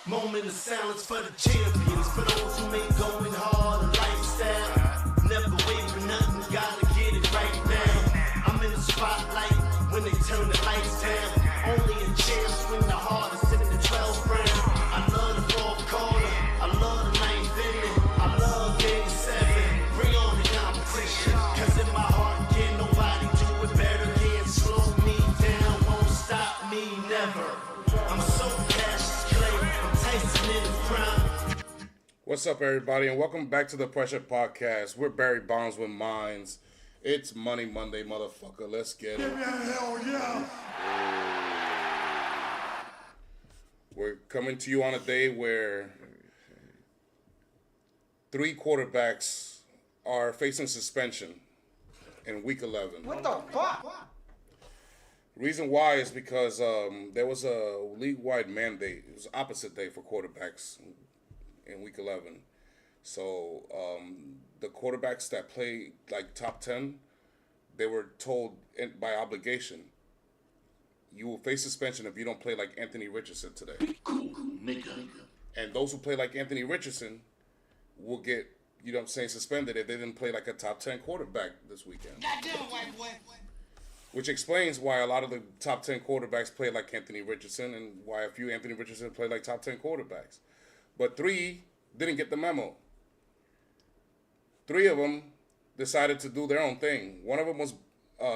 Moment of silence for the champions, for those who make going hard a lifestyle. Never wait for nothing, gotta get it right now. I'm in the spotlight when they turn the lights down. Only a champ swing the hardest in the 12th round. I love the fourth quarter, I love the ninth inning, I love game 7. Bring on the competition, cause in my heart can't nobody do it better. Can't slow me down, won't stop me never. I'm so Cassius Clay, I'm Tyson in the prime. What's up, everybody, and welcome back to the Pressure Podcast. We're Barry Bonds with Minds. It's Money Monday, motherfucker. Let's get it. Hell yeah! We're coming to you on a day where 3 quarterbacks are facing suspension in Week 11. What the fuck? Reason why is because there was a league-wide mandate. It was opposite day for quarterbacks in Week 11. So the quarterbacks that play like top 10, they were told by obligation, you will face suspension if you don't play like Anthony Richardson today. Cool, nigga. And those who play like Anthony Richardson will get, suspended if they didn't play like a top 10 quarterback this weekend. Goddamn white boy. Which explains why a lot of the top 10 quarterbacks play like Anthony Richardson and why a few Anthony Richardson play like top 10 quarterbacks. But 3 didn't get the memo. 3 of them decided to do their own thing. One of them was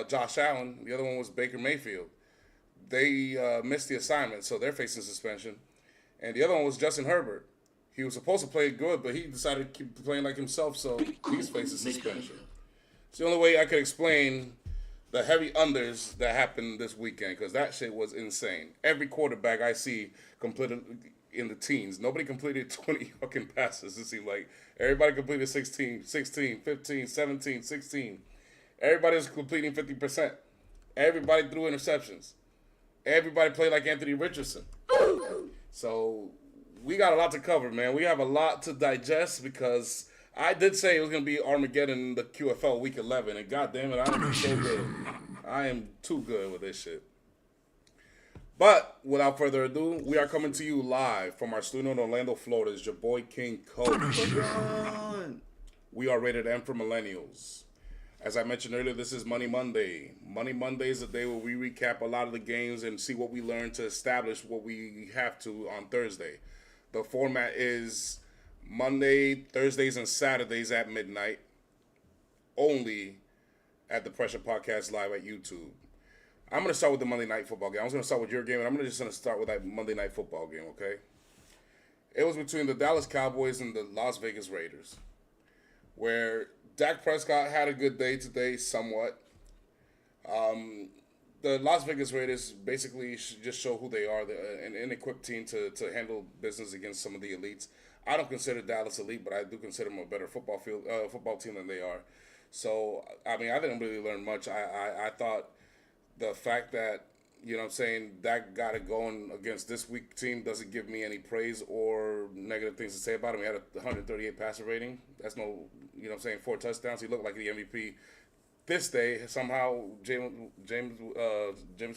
Josh Allen. The other one was Baker Mayfield. They missed the assignment, so they're facing suspension. And the other one was Justin Herbert. He was supposed to play good, but he decided to keep playing like himself, so he's facing suspension. It's the only way I could explain the heavy unders that happened this weekend, because that shit was insane. Every quarterback I see completed in the teens. Nobody completed 20 fucking passes, it seemed like. Everybody completed 16, 15, 17, 16. Everybody was completing 50%. Everybody threw interceptions. Everybody played like Anthony Richardson. So we got a lot to cover, man. We have a lot to digest because I did say it was going to be Armageddon in the QFL Week 11, and goddamn it, I am so good. I am too good with this shit. But without further ado, we are coming to you live from our studio in Orlando, Florida. It's your boy King Coach. We are rated M for Millennials. As I mentioned earlier, this is Money Monday. Money Monday is a day where we recap a lot of the games and see what we learned to establish what we have to on Thursday. The format is Monday, Thursdays, and Saturdays at midnight, only at the Pressure Podcast Live at YouTube. I'm going to start with the Monday Night Football game. I was going to start with your game, and I'm just going to start with that Monday Night Football game, okay? It was between the Dallas Cowboys and the Las Vegas Raiders, where Dak Prescott had a good day today, somewhat. The Las Vegas Raiders basically just show who they are. They're an inequipped team to handle business against some of the elites. I don't consider Dallas elite, but I do consider them a better football team than they are. So, I mean, I didn't really learn much. I thought the fact that, Dak got it going against this weak team doesn't give me any praise or negative things to say about him. He had a 138 passer rating. That's no, 4 touchdowns. He looked like the MVP. This day, somehow, Jameson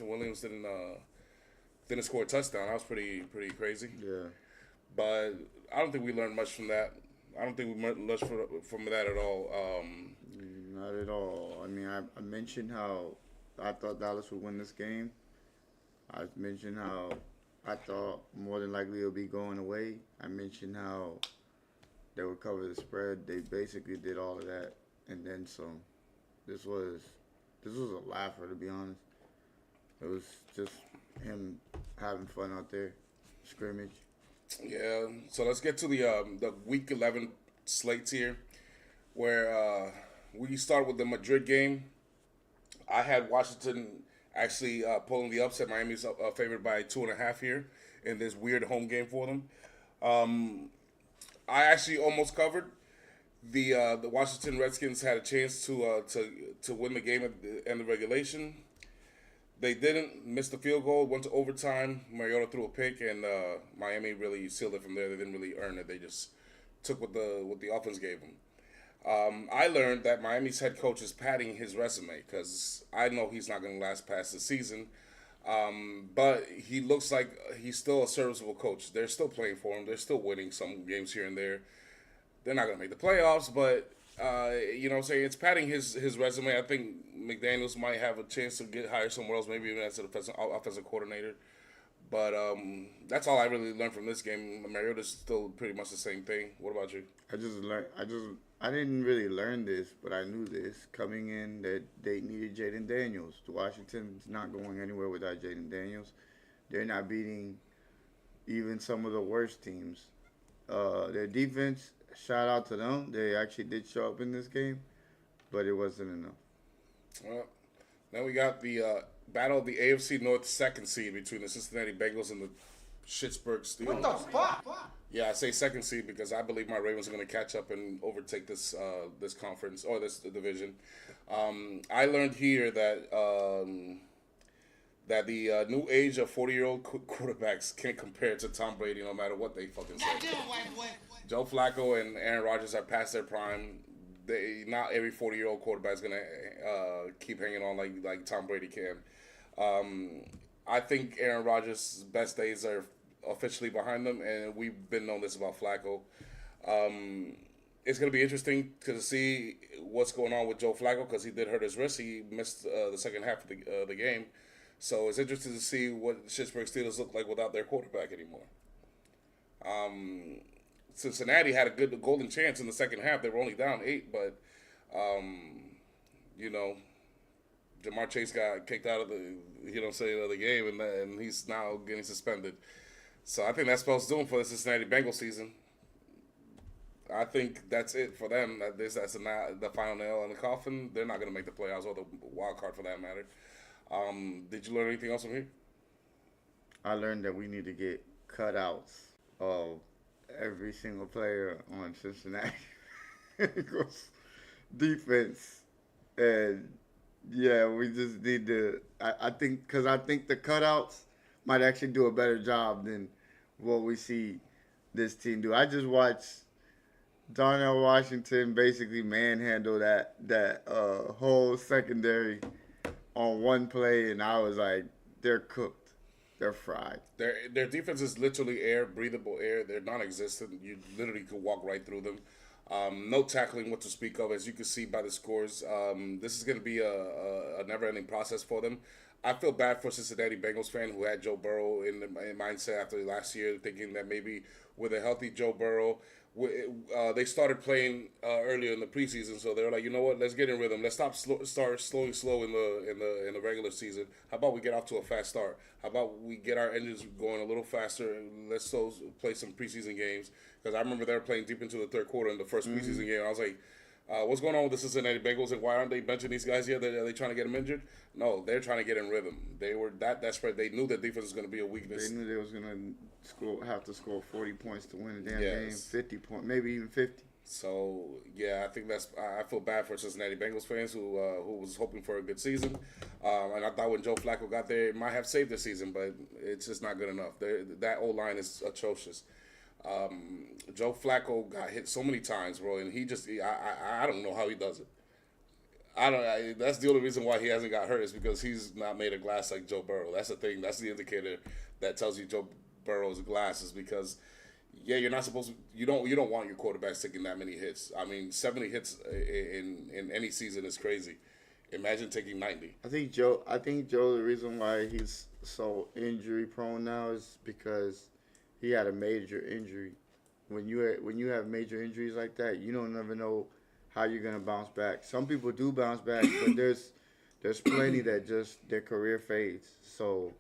Williams didn't score a touchdown. That was pretty crazy. Yeah. But I don't think we learned much from that. I don't think we learned much from that at all. Not at all. I mean, I mentioned how I thought Dallas would win this game. I mentioned how I thought more than likely it would be going away. I mentioned how they would cover the spread. They basically did all of that and then some. This was a laugher, to be honest. It was just him having fun out there, scrimmage. Yeah, so let's get to the Week 11 slates here, where we start with the Madrid game. I had Washington actually pulling the upset. Miami's favored by 2.5 here in this weird home game for them. I actually almost covered. The Washington Redskins had a chance to win the game at the end of regulation. They didn't miss the field goal, went to overtime. Mariota threw a pick, and Miami really sealed it from there. They didn't really earn it. They just took what the offense gave them. I learned that Miami's head coach is padding his resume because I know he's not going to last past the season. But he looks like he's still a serviceable coach. They're still playing for him. They're still winning some games here and there. They're not going to make the playoffs, but you know what I'm saying? It's padding his resume. I think McDaniels might have a chance to get hired somewhere else, maybe even as an offensive coordinator. But that's all I really learned from this game. Mariota's still pretty much the same thing. What about you? I didn't really learn this, but I knew this coming in that they needed Jaden Daniels. Washington's not going anywhere without Jaden Daniels. They're not beating even some of the worst teams. Their defense, shout out to them. They actually did show up in this game, but it wasn't enough. Well, then we got the battle of the AFC North second seed between the Cincinnati Bengals and the Pittsburgh Steelers. What the fuck? Yeah, I say second seed because I believe my Ravens are going to catch up and overtake this this conference or this division. I learned here that that the new age of 40-year-old quarterbacks can't compare to Tom Brady no matter what they fucking say. Joe Flacco and Aaron Rodgers are past their prime. Not every 40-year-old quarterback is going to keep hanging on like Tom Brady can. I think Aaron Rodgers' best days are officially behind them, and we've been knowing this about Flacco. It's going to be interesting to see what's going on with Joe Flacco because he did hurt his wrist. He missed the second half of the game. So it's interesting to see what the Pittsburgh Steelers look like without their quarterback anymore. Cincinnati had a good golden chance in the second half. They were only down 8, but, you know, Jamar Chase got kicked out of the game, and he's now getting suspended. So I think that's what it's doing for the Cincinnati Bengals season. I think that's it for them. That's the final nail in the coffin. They're not going to make the playoffs or the wild card for that matter. Did you learn anything else from here? I learned that we need to get cutouts of every single player on Cincinnati defense, and yeah, we just need to. I think the cutouts might actually do a better job than what we see this team do. I just watched Darnell Washington basically manhandle that whole secondary on one play, and I was like, they're cooked. They're fried. Their defense is literally air, breathable air. They're non-existent. You literally could walk right through them. No tackling what to speak of, as you can see by the scores. This is going to be a never-ending process for them. I feel bad for Cincinnati Bengals fan who had Joe Burrow in mindset after last year, thinking that maybe with a healthy Joe Burrow, they started playing earlier in the preseason, so they were like, you know what? Let's get in rhythm. Let's start slowing slow in the regular season. How about we get off to a fast start? How about we get our engines going a little faster and let's play some preseason games? Because I remember they were playing deep into the third quarter in the first preseason game. I was like, what's going on with the Cincinnati Bengals and why aren't they benching these guys yet? Are they trying to get them injured? No, they're trying to get in rhythm. They were that desperate. They knew that defense was going to be a weakness. They knew they was going to have to score 40 points to win the damn game, 50 points, maybe even 50. So, yeah, I think I feel bad for Cincinnati Bengals fans who was hoping for a good season. And I thought when Joe Flacco got there, it might have saved the season, but it's just not good enough. That O-line is atrocious. Joe Flacco got hit so many times, bro, and I don't know how he does it. That's the only reason why he hasn't got hurt is because he's not made of glass like Joe Burrow. That's the thing. That's the indicator that tells you Joe Burrow's glass is because, yeah, you're not supposed to. You don't want your quarterbacks taking that many hits. I mean, 70 hits in any season is crazy. Imagine taking 90. I think Joe. The reason why he's so injury prone now is because he had a major injury. When you have major injuries like that, you don't never know how you're gonna bounce back. Some people do bounce back, but there's plenty that just their career fades. So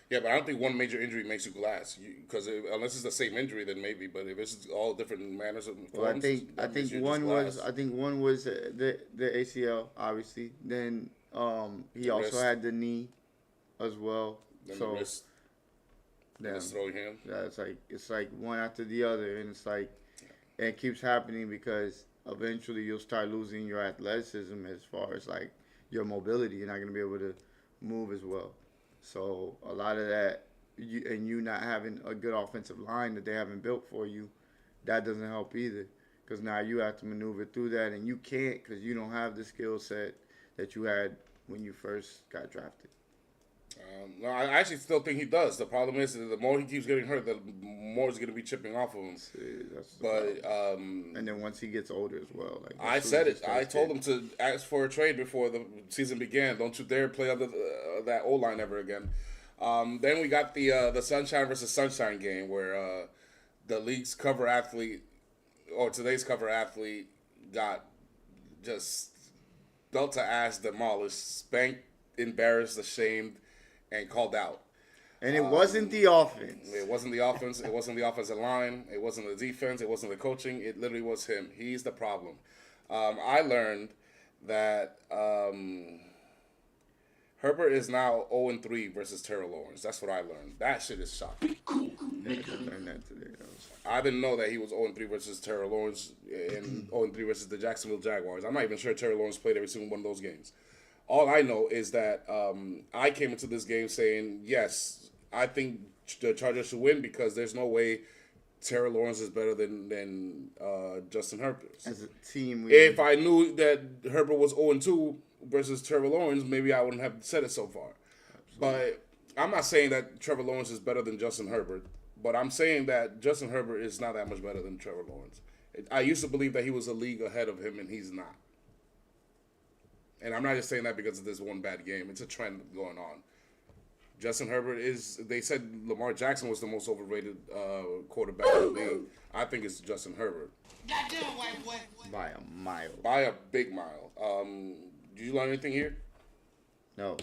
yeah, but I don't think one major injury makes you glass. Because unless it's the same injury, then maybe. But if it's all different manners and forms, I think one was the ACL, obviously. Then he also wrist. had the knee as well. Then so the wrist. yeah, His throwing hand. yeah, it's like one after the other, and it's like and it keeps happening because eventually you'll start losing your athleticism as far as like your mobility. You're not gonna be able to move as well. So a lot of that, you not having a good offensive line that they haven't built for you, that doesn't help either. Because now you have to maneuver through that, and you can't because you don't have the skill set that you had when you first got drafted. No, I actually still think he does. The problem is that the more he keeps getting hurt, the more is going to be chipping off of him. That's the But problem. And then once he gets older as well, like I as soon said as it. he I starts told getting- him to ask for a trade before the season began. Don't you dare play under that O line ever again. Then we got the Sunshine versus Sunshine game where the league's cover athlete or today's cover athlete got just belt to ass, demolished, spanked, embarrassed, ashamed, and called out. And it wasn't the offense. It wasn't the offense. It wasn't the offensive line. It wasn't the defense. It wasn't the coaching. It literally was him. He's the problem. I learned that Herbert is now 0-3 versus Terrell Lawrence. That's what I learned. That shit is shocking. Yeah, I learned that today. I didn't know that he was 0-3 versus Terrell Lawrence and 0-3 versus the Jacksonville Jaguars. I'm not even sure Terrell Lawrence played every single one of those games. All I know is that I came into this game saying, yes, I think the Chargers should win because there's no way Terrell Lawrence is better than Justin Herbert. As a team, If I knew that Herbert was 0-2 versus Trevor Lawrence, maybe I wouldn't have said it so far. But I'm not saying that Trevor Lawrence is better than Justin Herbert, but I'm saying that Justin Herbert is not that much better than Trevor Lawrence. I used to believe that he was a league ahead of him, and he's not. And I'm not just saying that because of this one bad game. It's a trend going on. Justin Herbert is, they said Lamar Jackson was the most overrated quarterback in the league. I think it's Justin Herbert. Goddamn white boy. by a mile. By a big mile. Did you learn anything here? No,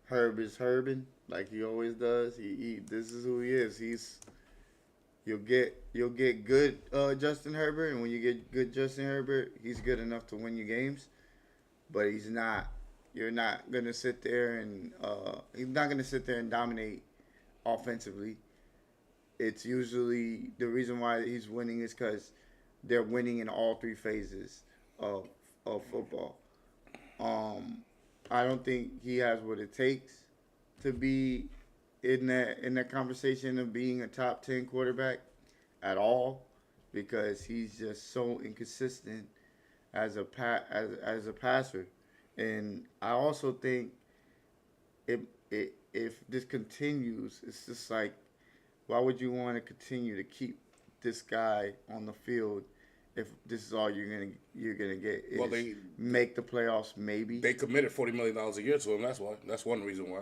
Herb is Herbin like he always does. He this is who he is. You'll get good Justin Herbert, and when you get good Justin Herbert, he's good enough to win you games. But he's not. You're not gonna sit there and he's not gonna sit there and dominate offensively. It's usually the reason why he's winning is because they're winning in all three phases of football. I don't think he has what it takes to be in that conversation of being a top 10 quarterback at all, because he's just so inconsistent as a passer. And I also think if this continues, it's just like, why would you want to continue to keep this guy on the field if this is all you're gonna get? Is Well, they make the playoffs maybe. they committed $40 million a year to him. That's why. That's one reason why.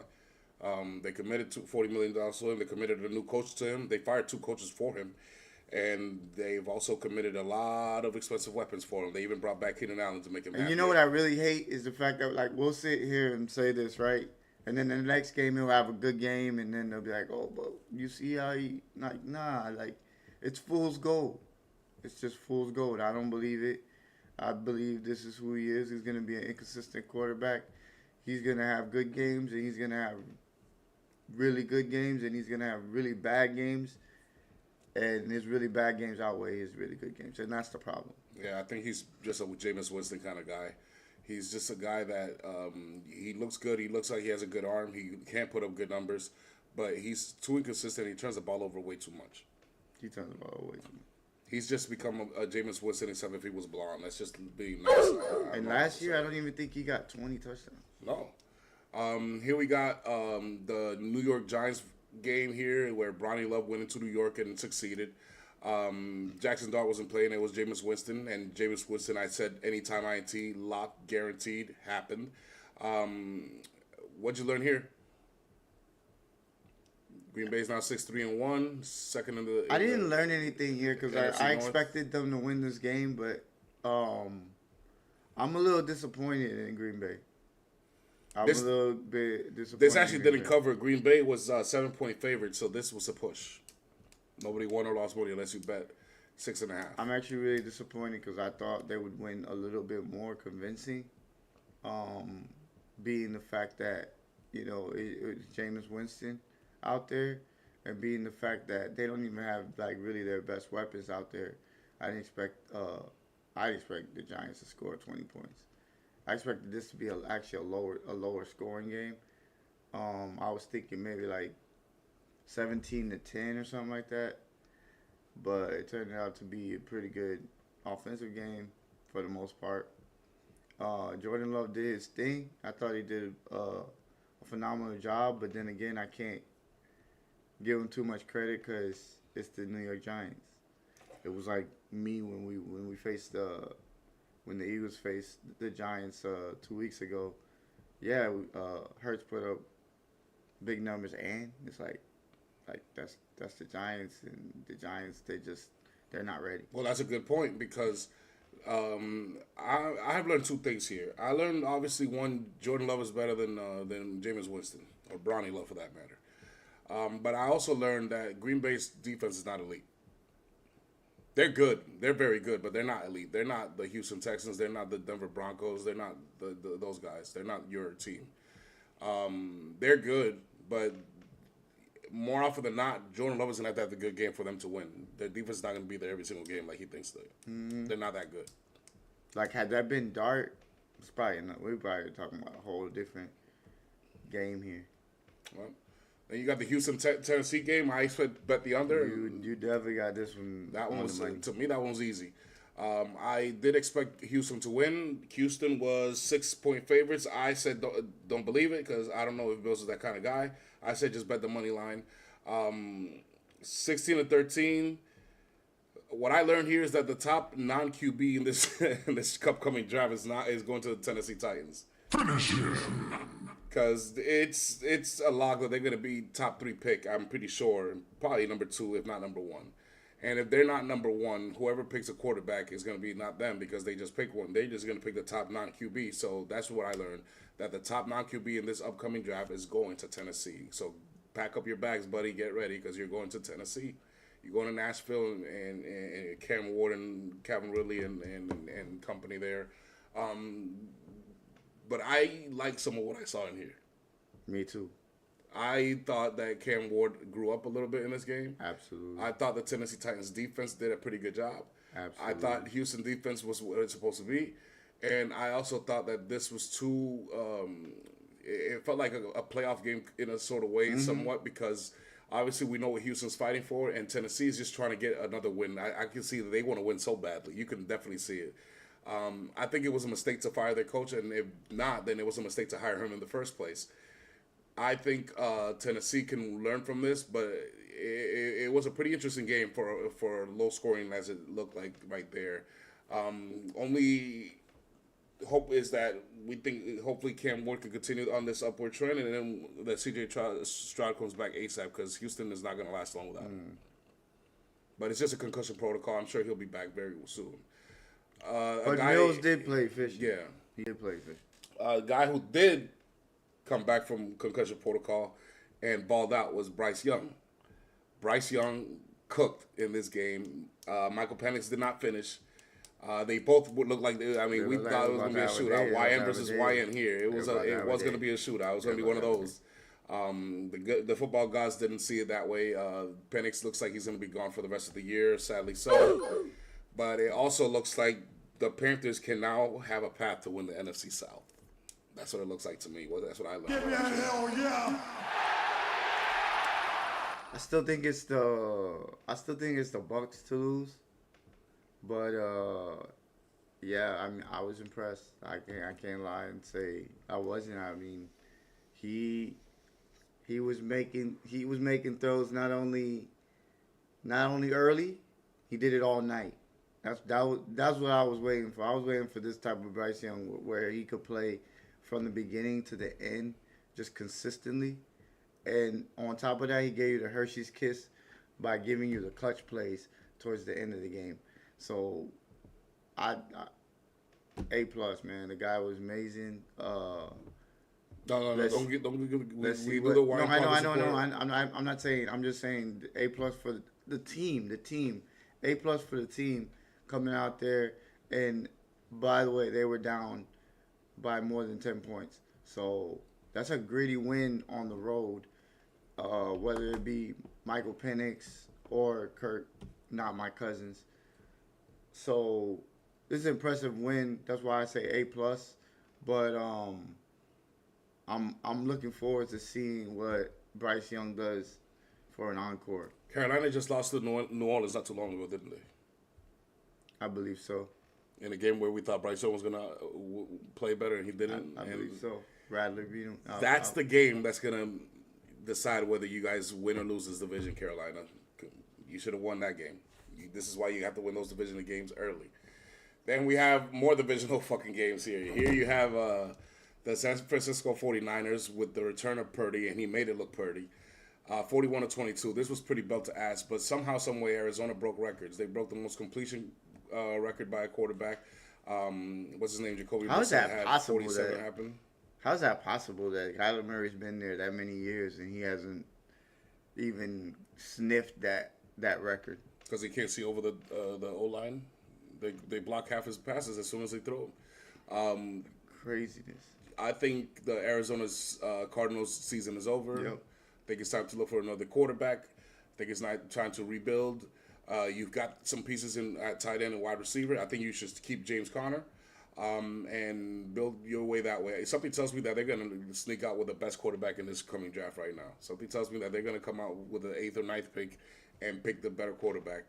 They committed to $40 million to him. They committed a new coach to him. They fired 2 coaches for him. And they've also committed a lot of expensive weapons for him. They even brought back Keenan Allen to make him And happy. you know what I really hate is the fact that, like, we'll sit here and say this, right? And then the next game he'll have a good game, and then they'll be like, "Oh, but you see how he like it's fool's gold. It's just fool's gold. I don't believe it. I believe this is who he is. He's gonna be an inconsistent quarterback. He's gonna have good games, and he's gonna have really good games, and he's gonna have really bad games. And his really bad games outweigh his really good games, and that's the problem." Yeah, I think he's just a Jameis Winston kind of guy. He's just a guy that he looks good. He looks like he has a good arm. He can't put up good numbers, but he's too inconsistent. He turns the ball over way too much. He turns the ball away from me. He's just become a Jameis Winston, except if he was blonde. That's just being nice. And last year, I don't even think he got 20 touchdowns. No. Here we got the New York Giants game here where Bronny Love went into New York and succeeded. Jackson Dart wasn't playing. It was Jameis Winston. And Jameis Winston, I said anytime INT, lock, guaranteed, happened. What'd you learn here? Green Bay's now 6-3-1, second in the... I didn't learn anything here because NFC I North. expected them to win this game, but I'm a little disappointed in Green Bay. I'm This- a little bit disappointed. This actually in Green didn't Bay. cover. Green Bay was 7-point favorite, so this was a push. Nobody won or lost money unless you bet 6.5. I'm actually really disappointed because I thought they would win a little bit more convincing. Being the fact that, it was Jameis Winston out there, and being the fact that they don't even have like really their best weapons out there. I expect the Giants to score 20 points. I expected this to be actually a lower scoring game. I was thinking maybe like 17-10 or something like that. But it turned out to be a pretty good offensive game for the most part. Jordan Love did his thing. I thought he did a phenomenal job, but then again, I can't give them too much credit because it's the New York Giants. It was like me when we faced when the Eagles faced the Giants 2 weeks ago. Yeah, Hurts put up big numbers, and it's like that's the Giants, and the Giants they're not ready. Well, that's a good point because I have learned two things here. I learned obviously one, Jordan Love is better than Jameis Winston or Bronny Love for that matter. But I also learned that Green Bay's defense is not elite. They're good. They're very good, but they're not elite. They're not the Houston Texans. They're not the Denver Broncos. They're not those guys. They're not your team. They're good, but more often than not, Jordan Love is going to have a good game for them to win. Their defense is not going to be there every single game like he thinks they. They're not that good. Like, had that been Dart, it's probably not, we're probably talking about a whole different game here. Well, then you got the Houston Tennessee game. I expect bet the under. You definitely got this one. That one on was, the money. to me, that one was easy. I did expect Houston to win. Houston was 6-point favorites. I said don't believe it because I don't know if Bills is that kind of guy. I said just bet the money line. 16-13. What I learned here is that the top non-QB in this in this upcoming draft is going to the Tennessee Titans. Finish him. Because it's a lock that they're going to be top 3 pick, I'm pretty sure. Probably number 2, if not number 1. And if they're not number 1, whoever picks a quarterback is going to be not them because they just pick one. They're just going to pick the top non-QB. So that's what I learned, that the top non-QB in this upcoming draft is going to Tennessee. So pack up your bags, buddy. Get ready because you're going to Tennessee. You're going to Nashville and Cam Ward and Calvin Ridley and company there. But I like some of what I saw in here. Me too. I thought that Cam Ward grew up a little bit in this game. Absolutely. I thought the Tennessee Titans defense did a pretty good job. Absolutely. I thought Houston defense was what it's supposed to be. And I also thought that this was too it felt like a playoff game in a sort of way somewhat because obviously we know what Houston's fighting for and Tennessee is just trying to get another win. I can see that they want to win so badly. You can definitely see it. I think it was a mistake to fire their coach, and if not, then it was a mistake to hire him in the first place. I think Tennessee can learn from this, but it was a pretty interesting game for low scoring as it looked like right there. Only hope is that we think hopefully Cam Ward can continue on this upward trend, and then that CJ Stroud comes back ASAP because Houston is not going to last long without him. But it's just a concussion protocol. I'm sure he'll be back very soon. But Mills did play efficient. Yeah. He did play efficient. A guy who did come back from concussion protocol and balled out was Bryce Young. Bryce Young cooked in this game. Michael Penix did not finish. They both would look like we thought it was going to be a shootout. YN versus YN here. It was going to be a shootout. It was going to be one of those. The football gods didn't see it that way. Penix looks like he's going to be gone for the rest of the year, sadly so. But it also looks like the Panthers can now have a path to win the NFC South. That's what it looks like to me. Well, that's what I learned. Give me a hell yeah. I still think it's the Bucks to lose. But yeah, I mean, I was impressed. I can't lie and say I wasn't. I mean, he was making throws not only early, he did it all night. That's what I was waiting for. I was waiting for this type of Bryce Young where he could play from the beginning to the end just consistently. And on top of that, he gave you the Hershey's kiss by giving you the clutch plays towards the end of the game. So, A+, man. The guy was amazing. No. Don't get. Let's see. Do the No, I know. I'm not saying. I'm just saying A+ for the team. A+ for the team coming out there. And by the way, they were down by more than 10 points. So that's a gritty win on the road. Whether it be Michael Penix or Kirk, not my cousins. So this is an impressive win. That's why I say A+. But I'm looking forward to seeing what Bryce Young does for an encore. Carolina just lost to New Orleans not too long ago, didn't they? I believe so. In a game where we thought Bryce Young was going to play better and he didn't. I believe so. Rattler beat him. That's the game that's gonna decide whether you guys win or lose this division, Carolina. You should have won that game. This is why you have to win those divisional games early. Then we have more divisional fucking games here. Here you have the San Francisco 49ers with the return of Purdy, and he made it look Purdy. 41-22. This was pretty belt to ass, but somehow, some way, Arizona broke records. They broke the most completion record by a quarterback. What's his name? Jacoby How is Brissett that had possible 47 that- happen. How's that possible that Kyler Murray's been there that many years and he hasn't even sniffed that record? Because he can't see over the O-line. They block half his passes as soon as they throw them. Craziness. I think the Arizona's Cardinals season is over. Yep. I think it's time to look for another quarterback. I think it's not time to rebuild. You've got some pieces at tight end and wide receiver. I think you should keep James Conner and build your way that way. Something tells me that they're going to sneak out with the best quarterback in this coming draft right now. Something tells me that they're going to come out with the 8th or 9th pick and pick the better quarterback,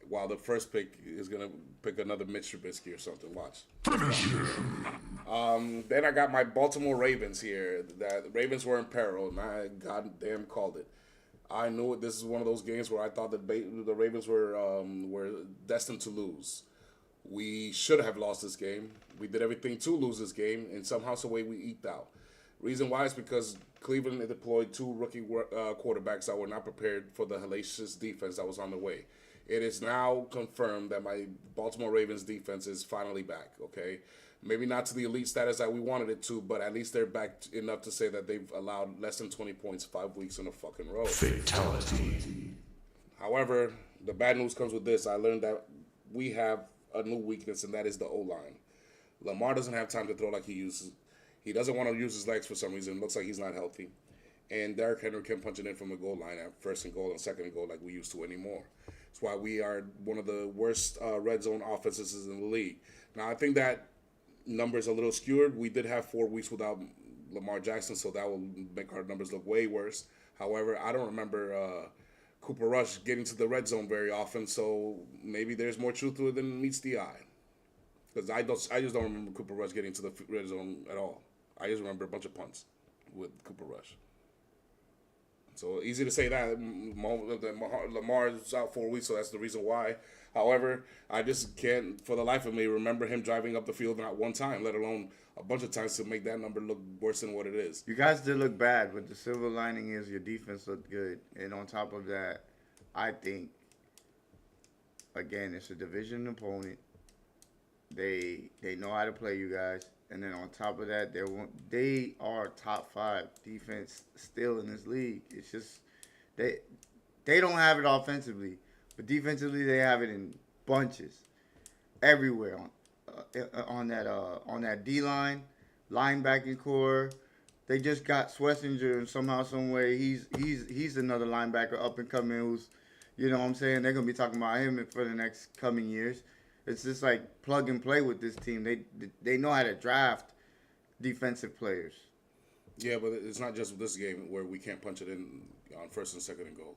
while the first pick is going to pick another Mitch Trubisky or something. Watch. Finish him. Then I got my Baltimore Ravens here. That the Ravens were in peril, and I goddamn called it. I knew it. This is one of those games where I thought that the Ravens were destined to lose. We should have lost this game. We did everything to lose this game, and somehow, some way, we eked out. Reason why is because Cleveland deployed 2 rookie quarterbacks that were not prepared for the hellacious defense that was on the way. It is now confirmed that my Baltimore Ravens defense is finally back, okay? Maybe not to the elite status that we wanted it to, but at least they're back enough to say that they've allowed less than 20 points 5 weeks in a fucking row. Fatality. However, the bad news comes with this. I learned that we have a new weakness, and that is the O-line. Lamar doesn't have time to throw like he uses. He doesn't want to use his legs for some reason. It looks like he's not healthy. And Derrick Henry can't punch it in from the goal line at first and goal and second and goal like we used to anymore. That's why we are one of the worst red zone offenses in the league. Now, I think that number is a little skewed. We did have 4 weeks without Lamar Jackson, so that will make our numbers look way worse. However, I don't remember Cooper Rush getting to the red zone very often, so maybe there's more truth to it than meets the eye. Because I just don't remember Cooper Rush getting to the red zone at all. I just remember a bunch of punts with Cooper Rush. So easy to say that. Lamar's out 4 weeks, so that's the reason why. However, I just can't, for the life of me, remember him driving up the field not one time, let alone a bunch of times to make that number look worse than what it is. You guys did look bad, but the silver lining is your defense looked good. And on top of that, I think, again, it's a division opponent. They know how to play you guys. And then on top of that, they are top 5 defense still in this league. It's just they don't have it offensively, but defensively they have it in bunches, everywhere on that D line, linebacking core. They just got Schlesinger, and somehow, some way, he's another linebacker up and coming who's, you know what I'm saying? They're gonna be talking about him for the next coming years. It's just like plug and play with this team. They know how to draft defensive players. Yeah, but it's not just this game where we can't punch it in on first and second and goal.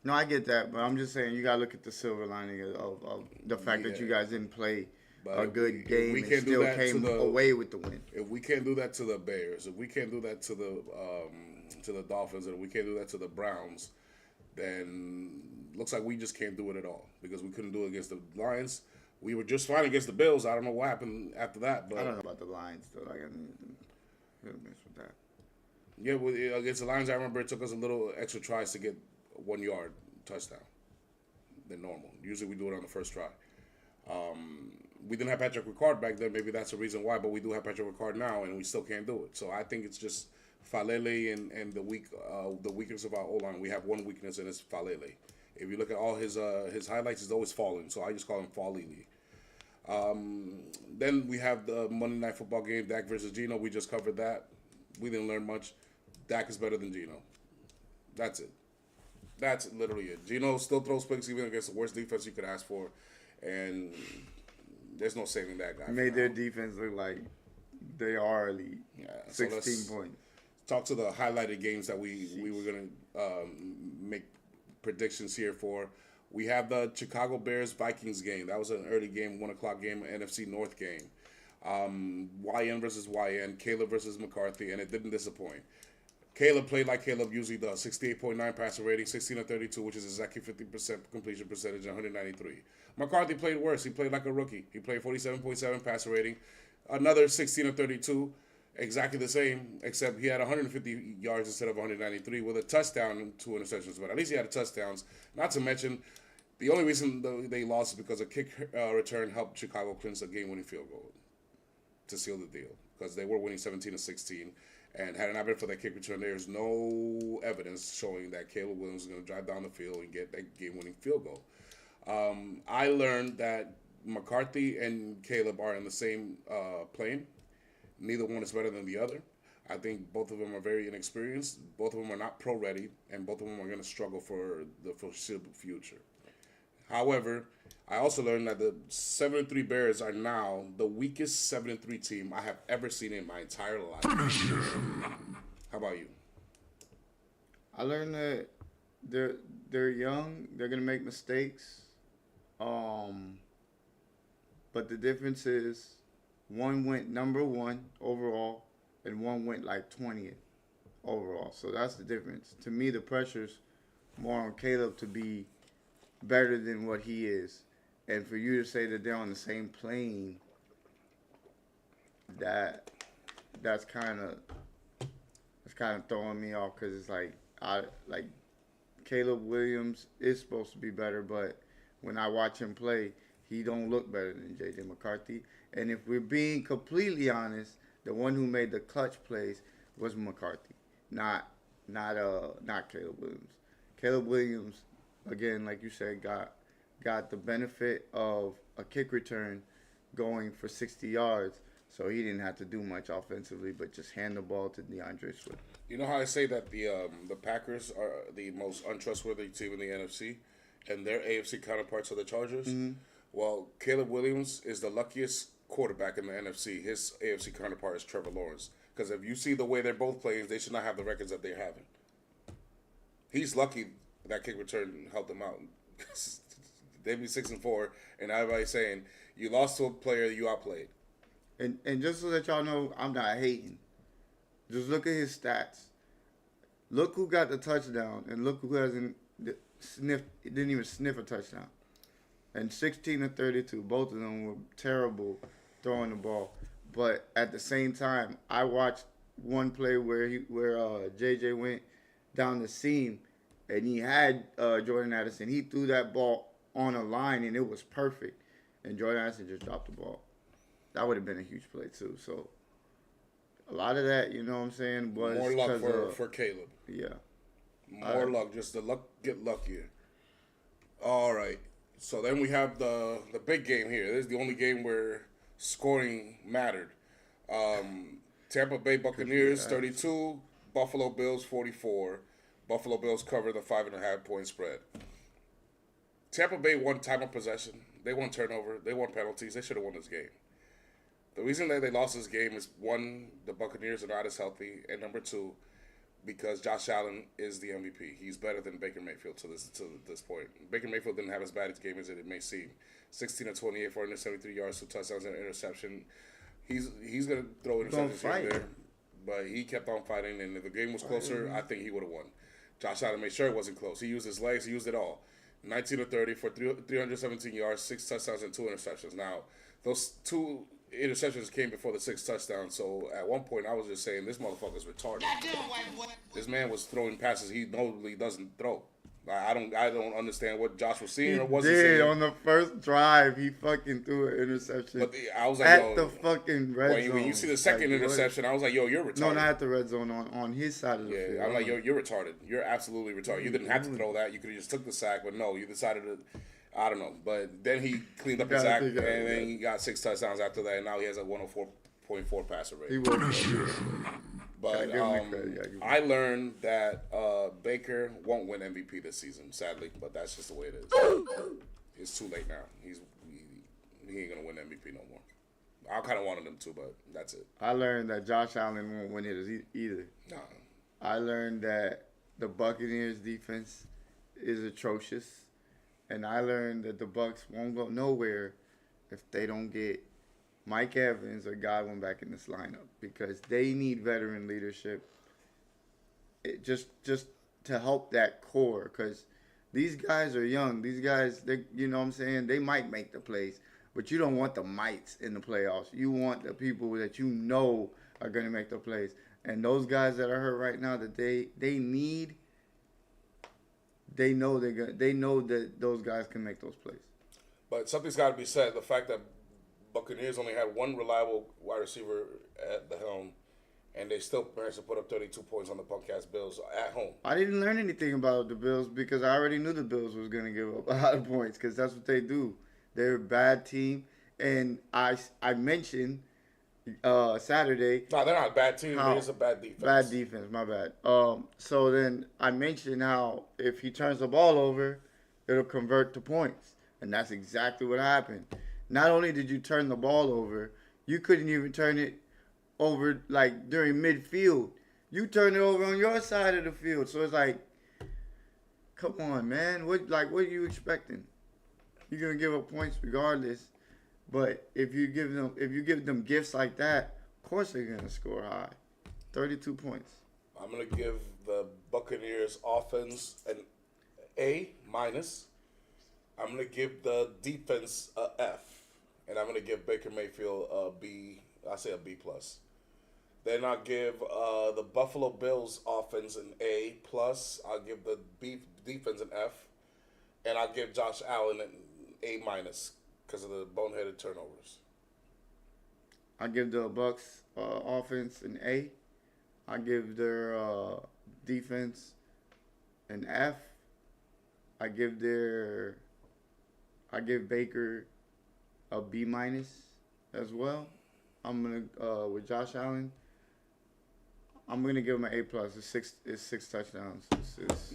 No, I get that, but I'm just saying you gotta look at the silver lining of the fact that you guys didn't play But a good game we and can't do still that to came the- away with the win. If we can't do that to the Bears, if we can't do that to the Dolphins, and if we can't do that to the Browns, then looks like we just can't do it at all because we couldn't do it against the Lions. We were just fine against the Bills. I don't know what happened after that, but I don't know about the Lions though. Like, I mean, hit or miss with that. yeah, against the Lions, I remember it took us a little extra tries to get 1 yard touchdown than normal. Usually we do it on the first try. We didn't have Patrick Ricard back then. Maybe that's the reason why, but we do have Patrick Ricard now, and we still can't do it. So I think it's just Falele and the weakness of our O-line. We have one weakness, and it's Falele. If you look at all his highlights, he's always falling. So I just call him Falele. Then we have the Monday Night Football game, Dak versus Geno. We just covered that. We didn't learn much. Dak is better than Geno. That's it. That's literally it. Geno still throws picks even against the worst defense you could ask for, and there's no saving that guy. Made their defense look like they are elite. Yeah, so 16 points. Talk to the highlighted games that we were going to make predictions here for. We have the Chicago Bears-Vikings game. That was an early game, 1 o'clock game, NFC North game. YN versus YN, Caleb versus McCarthy, and it didn't disappoint. Caleb played like Caleb usually does, 68.9 passer rating, 16 of 32, which is exactly 50% completion percentage, and 193. McCarthy played worse. He played like a rookie. He played 47.7 passer rating, another 16 of 32, exactly the same, except he had 150 yards instead of 193 with a touchdown and 2 interceptions. But at least he had touchdowns. Not to mention, the only reason they lost is because a kick return helped Chicago clinch a game-winning field goal to seal the deal, because they were winning 17-16. And had it not been for that kick return, there's no evidence showing that Caleb Williams was going to drive down the field and get that game-winning field goal. I learned that McCarthy and Caleb are in the same plane. Neither one is better than the other. I think both of them are very inexperienced. Both of them are not pro-ready, and both of them are going to struggle for the foreseeable future. However, I also learned that the 7-3 Bears are now the weakest 7-3 team I have ever seen in my entire life. How about you? I learned that they're young. They're gonna make mistakes. But the difference is one went number 1 overall, and one went like 20th overall. So that's the difference. To me, the pressure's more on Caleb to be better than what he is. And for you to say that they're on the same plane, that's kind of throwing me off, because it's like Caleb Williams is supposed to be better, but when I watch him play, he don't look better than J.J. McCarthy. And if we're being completely honest, the one who made the clutch plays was McCarthy, not Caleb Williams. Caleb Williams, again, like you said, got the benefit of a kick return going for 60 yards, so he didn't have to do much offensively, but just hand the ball to DeAndre Swift. You know how I say that the Packers are the most untrustworthy team in the NFC, and their AFC counterparts are the Chargers? Mm-hmm. Well, Caleb Williams is the luckiest quarterback in the NFC. His AFC counterpart is Trevor Lawrence. Because if you see the way they're both playing, they should not have the records that they're having. He's lucky that kick return helped him out. They'd be 6-4, and everybody's saying you lost to a player you outplayed. And just so that y'all know, I'm not hating. Just look at his stats. Look who got the touchdown, and look who hasn't didn't even sniff a touchdown. And 16 to 32, both of them were terrible throwing the ball. But at the same time, I watched one play where JJ went down the seam, and he had Jordan Addison. He threw that ball on a line, and it was perfect. And Jordan Addison just dropped the ball. That would have been a huge play, too. So, a lot of that, you know what I'm saying, was more luck for Caleb. Yeah. More luck. Just the luck, get luckier. All right. So then we have the big game here. This is the only game where scoring mattered. Tampa Bay Buccaneers 32, Buffalo Bills 44. Buffalo Bills cover the 5.5 point spread. Tampa Bay won time of possession. They won turnover. They won penalties. They should have won this game. The reason that they lost this game is, one, the Buccaneers are not as healthy, and number two, because Josh Allen is the MVP. He's better than Baker Mayfield to this point. Baker Mayfield didn't have as bad a game as it may seem. 16 of 28 for 173 yards, 2 touchdowns, and an interception. He's going to throw interceptions here and there, but he kept on fighting, and if the game was closer, I think he would have won. Josh Allen made sure it wasn't close. He used his legs. He used it all. 19 of 30 for 317 yards, 6 touchdowns, and 2 interceptions. Now, those 2 interceptions came before the 6 touchdowns, so at one point I was just saying, this motherfucker's retarded. This man was throwing passes he normally doesn't throw. I don't understand what Josh was seeing or wasn't seeing. On the first drive, he fucking threw an interception. But I was like, at the fucking red zone. When you see the second interception, I was like, yo, you're retarded. No, not at the red zone, on his side of the field. Yeah, I'm like, yo, you're retarded. You're absolutely retarded. You didn't have to throw that. You could have just took the sack, but no, you decided to. I don't know. But then he cleaned up his act, and then he got 6 touchdowns after that, and now he has a 104.4 passer rate. He was. But I learned that Baker won't win MVP this season, sadly, but that's just the way it is. It's too late now. He ain't going to win MVP no more. I kind of wanted him to, but that's it. I learned that Josh Allen won't win it either. Nah. I learned that the Buccaneers defense is atrocious. And I learned that the Bucs won't go nowhere if they don't get Mike Evans or Godwin back in this lineup because they need veteran leadership. Just to help that core because these guys are young. These guys, they, you know what I'm saying, they might make the plays, but you don't want the mites in the playoffs. You want the people that you know are going to make the plays. And those guys that are hurt right now that they need, they know that those guys can make those plays. But something's got to be said. The fact that Buccaneers only had one reliable wide receiver at the helm, and they still managed to put up 32 points on the punk-ass Bills at home. I didn't learn anything about the Bills because I already knew the Bills was going to give up a lot of points because that's what they do. They're a bad team. And I mentioned Saturday. No, they're not a bad team. They're just a bad defense. Bad defense, my bad. So then I mentioned how if he turns the ball over, it'll convert to points. And that's exactly what happened. Not only did you turn the ball over, you couldn't even turn it over like during midfield. You turned it over on your side of the field. So it's like, come on, man. What are you expecting? You're gonna give up points regardless. But if you give them gifts like that, of course they're gonna score high. 32 points. I'm gonna give the Buccaneers offense an A minus. I'm gonna give the defense a F, and I'm gonna give Baker Mayfield a B. I say a B plus. Then I'll give the Buffalo Bills offense an A plus. I'll give the defense an F, and I'll give Josh Allen an A minus because of the boneheaded turnovers. I give the Bucks offense an A. I give their defense an F. I give Baker a B minus as well. I'm gonna with Josh Allen. I'm gonna give him an A plus. It's six touchdowns.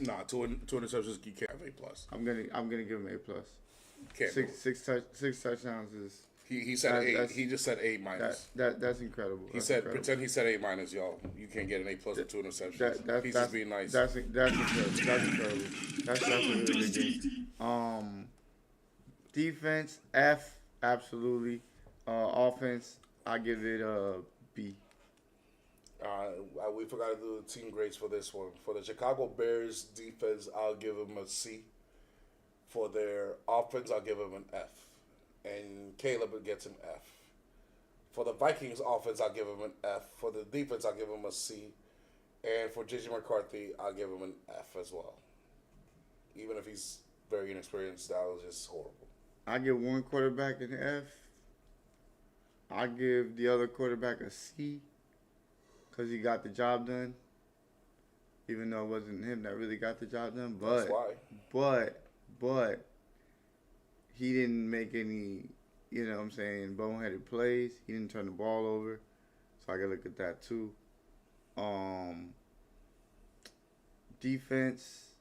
Nah, two interceptions. You can't have A plus. I'm gonna give him A plus. Can't. Six touchdowns is. He said A. He just said A minus. That's incredible. He said pretend he said A minus, y'all. You can't get an A plus with 2 interceptions. He's just being nice. That's incredible. That's a really good game. Defense F, absolutely. Offense, I give it a B. We forgot to do the team grades for this one. For the Chicago Bears defense, I'll give them a C. For their offense, I'll give them an F. And Caleb gets an F. For the Vikings offense, I'll give him an F. For the defense, I'll give him a C. And for J.J. McCarthy, I'll give him an F as well. Even if he's very inexperienced, that was just horrible. I give one quarterback an F. I give the other quarterback a C because he got the job done. Even though it wasn't him that really got the job done. That's why. But he didn't make any, you know what I'm saying, boneheaded plays. He didn't turn the ball over. So I got to look at that too. Defense.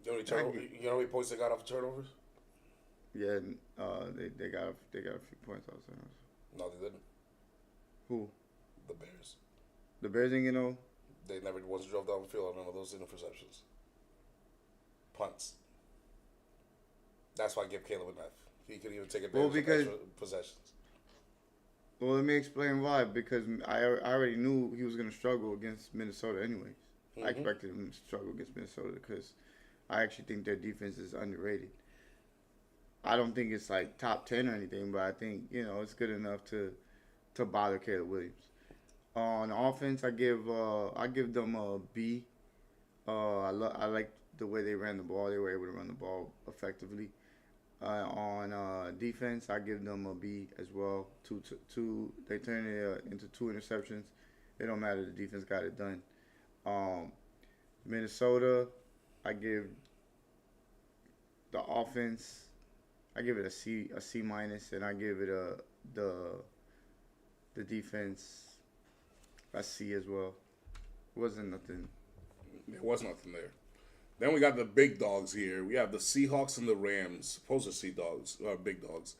You know how many points they got off of turnovers? Yeah, they got a few points off turnovers. No, they didn't. Who? The Bears. The Bears didn't get no. They never once drove down the field on none of those interceptions. Punts. That's why I give Caleb an F. He could even take advantage of extra possessions. Well, let me explain why. Because I already knew he was going to struggle against Minnesota anyways. I expected him to struggle against Minnesota because I actually think their defense is underrated. I don't think it's like top 10 or anything, but I think, it's good enough to bother Caleb Williams. On offense, I give them a B. I like the way they ran the ball. They were able to run the ball effectively. On defense, I give them a B as well. Two. They turned it into 2 interceptions. It don't matter. The defense got it done. Minnesota, I give the offense. I give it a C minus, and I give it the defense a C as well. It wasn't nothing. There was nothing there. Then we got the big dogs here. We have the Seahawks and the Rams. Supposed to big dogs.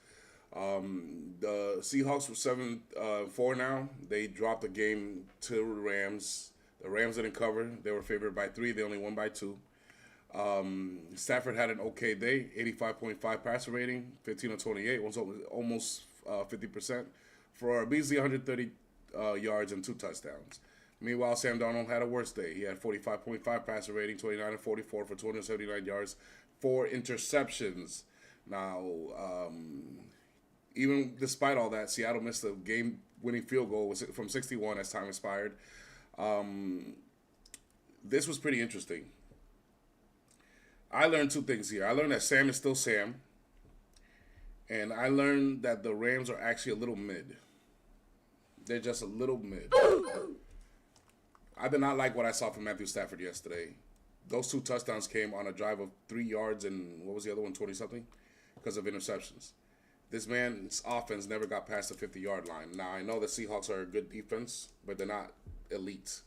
The Seahawks were 7-4 now. They dropped the game to the Rams. The Rams didn't cover. They were favored by 3. They only won by 2. Stafford had an okay day. 85.5 passer rating. 15 of 28. Was almost 50%. For a measly 130 yards and 2 touchdowns. Meanwhile, Sam Darnold had a worse day. He had 45.5 passer rating, 29 and 44 for 279 yards, 4 interceptions. Now, even despite all that, Seattle missed a game-winning field goal from 61 as time expired. This was pretty interesting. I learned 2 things here. I learned that Sam is still Sam, and I learned that the Rams are actually a little mid. They're just a little mid. I did not like what I saw from Matthew Stafford yesterday. Those 2 touchdowns came on a drive of 3 yards and what was the other one, 20-something? Because of interceptions. This man's offense never got past the 50-yard line. Now, I know the Seahawks are a good defense, but they're not elite.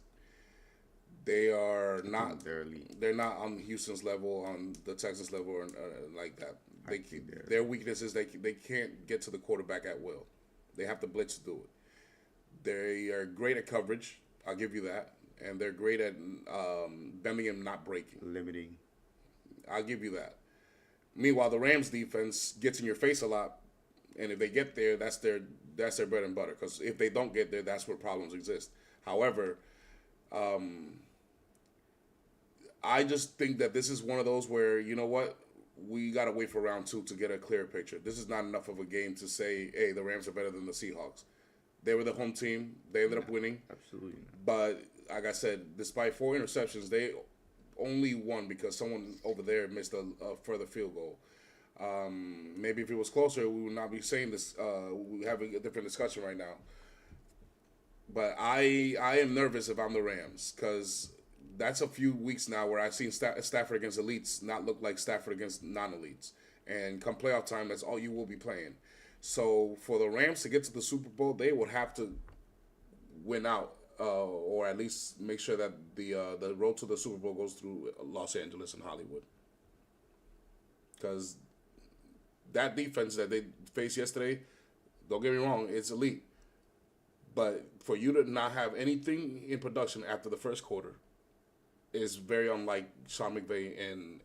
They are not. They're elite. They're not on Houston's level, on the Texans level, or like that. Their weakness is they can't get to the quarterback at will. They have to blitz to do it. They are great at coverage. I'll give you that. And they're great at bending and not breaking. Limiting. I'll give you that. Meanwhile, the Rams defense gets in your face a lot. And if they get there, that's their bread and butter. Because if they don't get there, that's where problems exist. However, I just think that this is one of those where, you know what? We got to wait for round 2 to get a clear picture. This is not enough of a game to say, hey, the Rams are better than the Seahawks. They were the home team. They ended up winning. Absolutely not. But, like I said, despite 4 interceptions, they only won because someone over there missed a further field goal. Maybe if it was closer, we would not be saying this. We would have a different discussion right now. But I am nervous if I'm the Rams because that's a few weeks now where I've seen Stafford against elites not look like Stafford against non-elites. And come playoff time, that's all you will be playing. So for the Rams to get to the Super Bowl, they would have to win out, or at least make sure that the road to the Super Bowl goes through Los Angeles and Hollywood. Because that defense that they faced yesterday, don't get me wrong, it's elite. But for you to not have anything in production after the first quarter is very unlike Sean McVay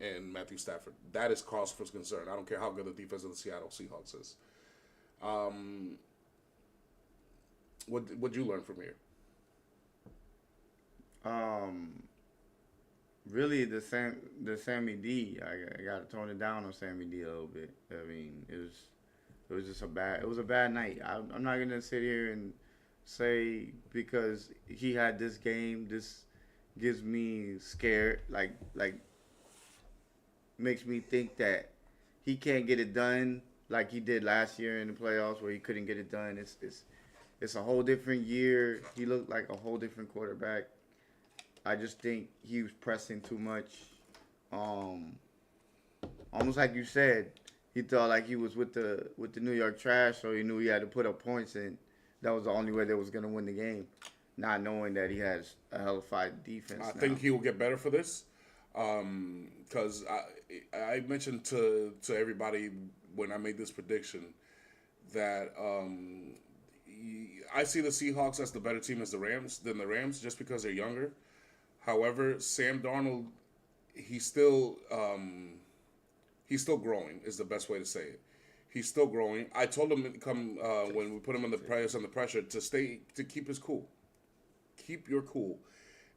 and Matthew Stafford. That is cause for concern. I don't care how good the defense of the Seattle Seahawks is. What'd you learn from here? Really, the Sammy D. I got to tone it down on Sammy D a little bit. I mean, it was just a bad night. I'm not gonna sit here and say because he had this game, this gives me scared. Like makes me think that he can't get it done like he did last year in the playoffs where he couldn't get it done. It's a whole different year. He looked like a whole different quarterback. I just think he was pressing too much. Almost like you said, he thought like he was with the New York Trash, so he knew he had to put up points, and that was the only way they was gonna win the game. Not knowing that he has a hellified defense. I think he will get better for this, because I mentioned to everybody when I made this prediction that I see the Seahawks as the better team than the Rams, just because they're younger. However, Sam Darnold, he's still growing is the best way to say it. He's still growing. I told him when we put him under pressure to keep his cool. Keep your cool.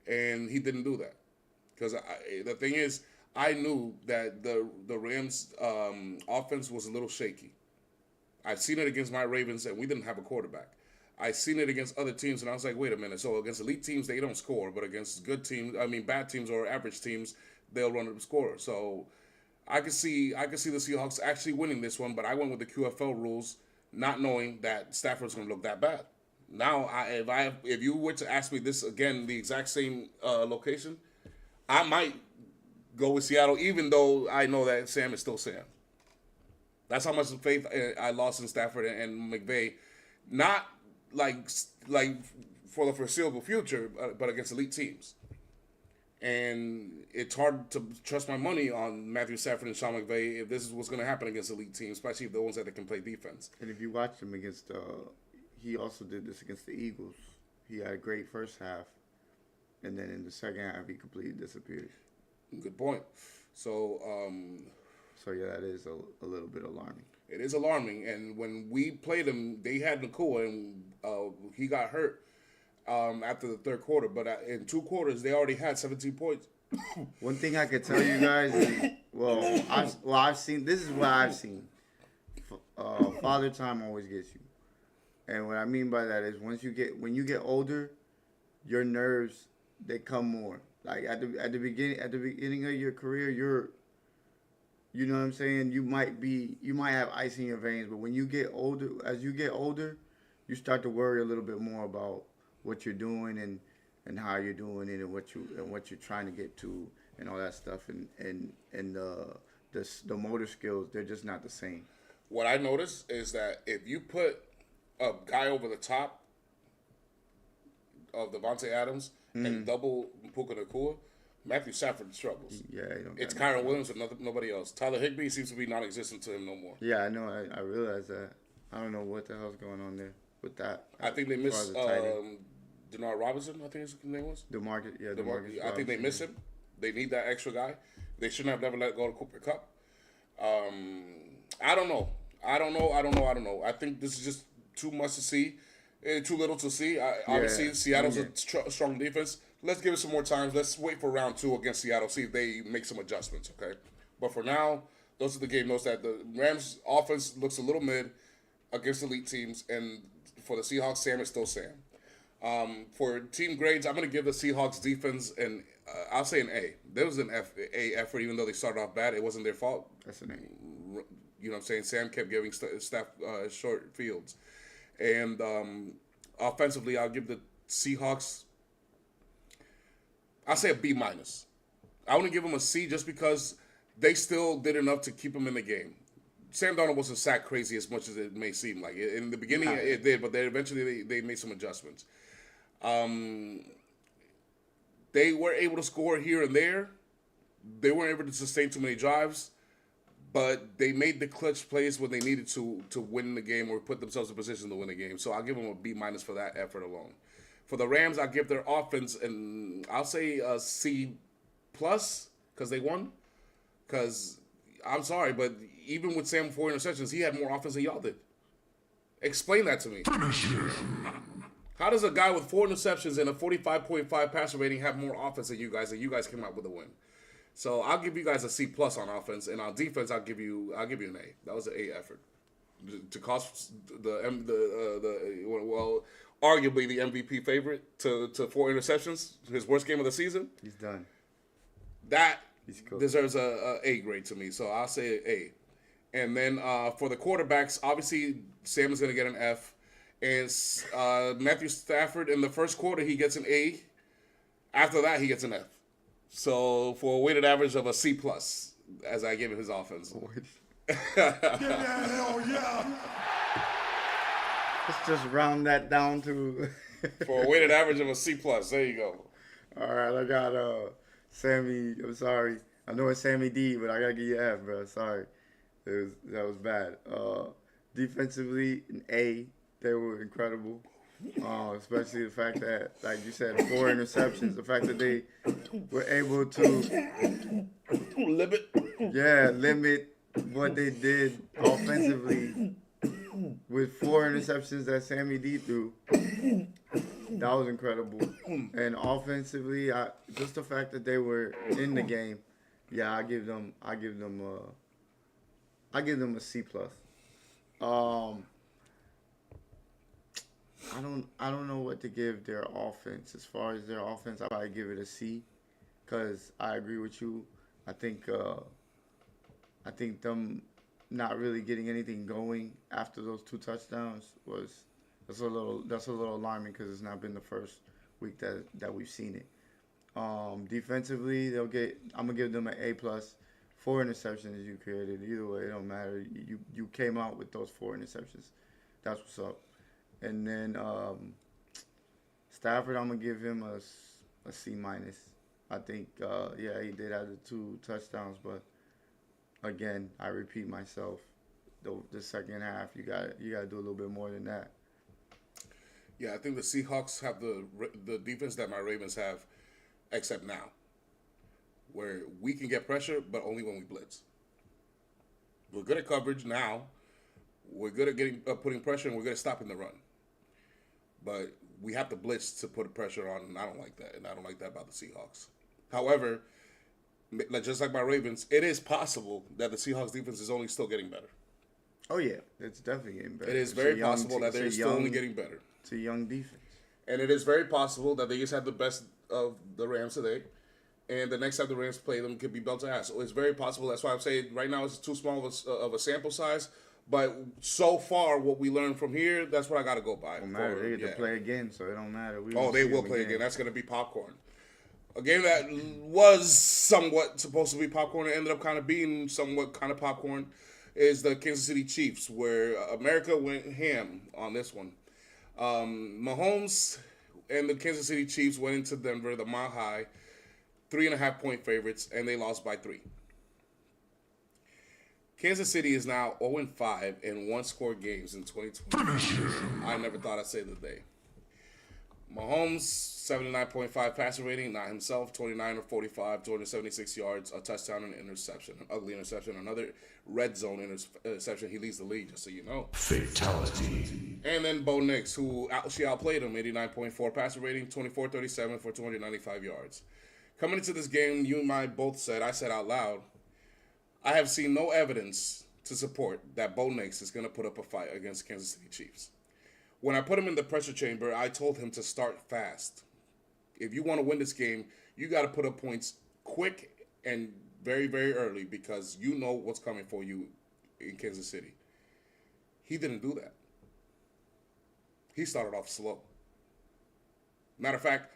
And he didn't do that. Because the thing is, I knew that the Rams' offense was a little shaky. I've seen it against my Ravens, and we didn't have a quarterback. I've seen it against other teams, and I was like, wait a minute. So against elite teams, they don't score. But against bad teams or average teams, they'll run the score. So I could see the Seahawks actually winning this one, but I went with the QFL rules, not knowing that Stafford's going to look that bad. Now, if you were to ask me this again, the exact same location, I might go with Seattle, even though I know that Sam is still Sam. That's how much faith I lost in Stafford and McVay. Not like for the foreseeable future, but against elite teams. And it's hard to trust my money on Matthew Stafford and Sean McVay if this is what's going to happen against elite teams, especially the ones that can play defense. And if you watch him against, he also did this against the Eagles. He had a great first half, and then in the second half, he completely disappeared. Good point. So, so yeah, that is a little bit alarming. It is alarming. And when we played them, they had Nakua, and he got hurt after the third quarter. But in 2 quarters, they already had 17 points. One thing I could tell you guys is, I've seen. This is what I've seen. Father time always gets you, and what I mean by that is when you get older, your nerves they come more. Like at the beginning of your career, you know what I'm saying. You might have ice in your veins, but when you get older, you start to worry a little bit more about what you're doing and how you're doing it and what you're trying to get to and all that stuff and the motor skills, they're just not the same. What I noticed is that if you put a guy over the top of Devontae Adams and double Puka Nakua, Matthew Stafford struggles. Yeah, It's Kyron Williams and nobody else. Tyler Higbee seems to be non-existent to him no more. Yeah, I know. I realize that. I don't know what the hell's going on there with that. I think they as missed far as the tight end. Denard Robinson, I think his name was. DeMarcus. I think they miss him. They need that extra guy. They shouldn't have never let go of Cooper Kupp. I don't know. I think this is just too much to see. Too little to see. Obviously, Seattle's a strong defense. Let's give it some more time. Let's wait for round 2 against Seattle, see if they make some adjustments, okay? But for now, those are the game notes that the Rams offense looks a little mid against elite teams, and for the Seahawks, Sam is still Sam. For team grades, I'm going to give the Seahawks defense I'll say an A. There was an A effort, even though they started off bad. It wasn't their fault. That's an A. You know what I'm saying? Sam kept giving staff short fields. And offensively, I'll give the Seahawks, I'll say a B-. I want to give them a C just because they still did enough to keep them in the game. Sam Darnold wasn't sacked crazy as much as it may seem like. In the beginning, it did, but then eventually they made some adjustments. They were able to score here and there. They weren't able to sustain too many drives, but they made the clutch plays when they needed to win the game or put themselves in position to win the game. So I'll give them a B- for that effort alone. For the Rams, I'll give their offense, and I'll say a C+ because they won. Because I'm sorry, but even with Sam 4 interceptions, he had more offense than y'all did. Explain that to me. How does a guy with 4 interceptions and a 45.5 passer rating have more offense than you guys came out with a win? So I'll give you guys a C+ on offense, and on defense I'll give you an A. That was an A effort to cost arguably the MVP favorite to 4 interceptions, his worst game of the season. He's done. That cool. deserves a A grade to me, so I'll say A. And then for the quarterbacks, obviously Sam is going to get an F. And Matthew Stafford, in the first quarter, he gets an A. After that, he gets an F. So for a weighted average of a C+, as I give him his offense. Let's just round that down to... For a weighted average of a C+. There you go. All right, I got Sammy. I'm sorry. I know it's Sammy D, but I got to give you an F, bro. Sorry. That was bad. Defensively, an A. They were incredible, especially the fact that, like you said, 4 interceptions. The fact that they were able to limit what they did offensively with 4 interceptions that Sammy D threw. That was incredible. And offensively, just the fact that they were in the game, I give them a C+. I don't know what to give their offense. As far as their offense, I'll probably give it a C, because I agree with you. I think them not really getting anything going after those 2 touchdowns that's a little alarming, because it's not been the first week that we've seen it. Defensively, I'm gonna give them an A+. 4 interceptions you created. Either way, it don't matter. You came out with those 4 interceptions. That's what's up. And then Stafford, I'm going to give him a C-. I think, he did have the 2 touchdowns, but again, I repeat myself. The second half, you got to do a little bit more than that. Yeah, I think the Seahawks have the defense that my Ravens have, except now, where we can get pressure, but only when we blitz. We're good at coverage now, We're good at getting putting pressure, and we're good at stopping the run. But we have to blitz to put pressure on, and I don't like that. And I don't like that about the Seahawks. However, just like my Ravens, it is possible that the Seahawks defense is only still getting better. Oh yeah, it's definitely getting better. It is very possible that they're still only getting better. It's a young defense. And it is very possible that they just have the best of the Rams today. And the next time the Rams play them could be belt to ass. So it's very possible. That's why I'm saying right now it's too small of a sample size. But so far, what we learned from here, that's what I got to go by. It don't matter. They get to play again, so it don't matter. They will play again. That's going to be popcorn. A game that was somewhat supposed to be popcorn and ended up kind of being somewhat kind of popcorn is the Kansas City Chiefs, where America went ham on this one. Mahomes and the Kansas City Chiefs went into Denver, the Mile High, 3.5-point favorites, and they lost by 3. Kansas City is now 0-5 in one-score games in 2020. I never thought I'd say the day. Mahomes, 79.5 passer rating, not himself, 29 of 45, 276 yards, a touchdown and an interception, an ugly interception, another red zone interception. He leads the league, just so you know. Fatality. And then Bo Nix, who she outplayed him, 89.4 passer rating, 24-37 for 295 yards. Coming into this game, you and I both said, I said out loud, I have seen no evidence to support that Bo Nix is going to put up a fight against the Kansas City Chiefs. When I put him in the pressure chamber, I told him to start fast. If you want to win this game, you got to put up points quick and very, very early because you know what's coming for you in Kansas City. He didn't do that. He started off slow. Matter of fact,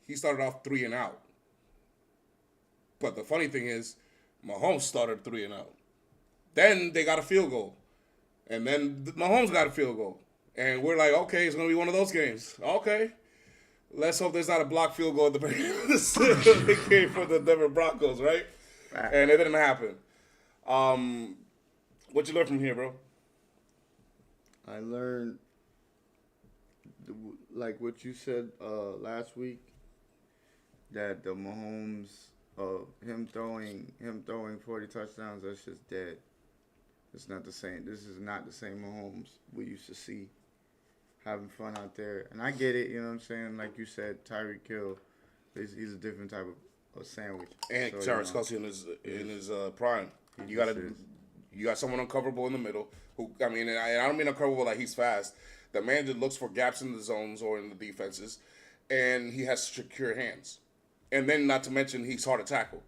he started off 3 and out. But the funny thing is, Mahomes started 3 and out. Then they got a field goal. And then Mahomes got a field goal. And we're like, okay, it's going to be one of those games. Okay. Let's hope there's not a blocked field goal at the game for the Denver Broncos, right? And it didn't happen. What you learned from here, bro? I learned, like what you said last week, that the Mahomes, him throwing 40 touchdowns, that's just dead. It's not the same. This is not the same Mahomes we used to see having fun out there. And I get it, you know what I'm saying? Like you said, Tyreek Hill, he's a different type of sandwich. And so, Travis Kelce in his prime. You got someone uncoverable in the middle who, I mean, and I don't mean uncoverable like he's fast. The man just looks for gaps in the zones or in the defenses, and he has secure hands. And then, not to mention, he's hard to tackle.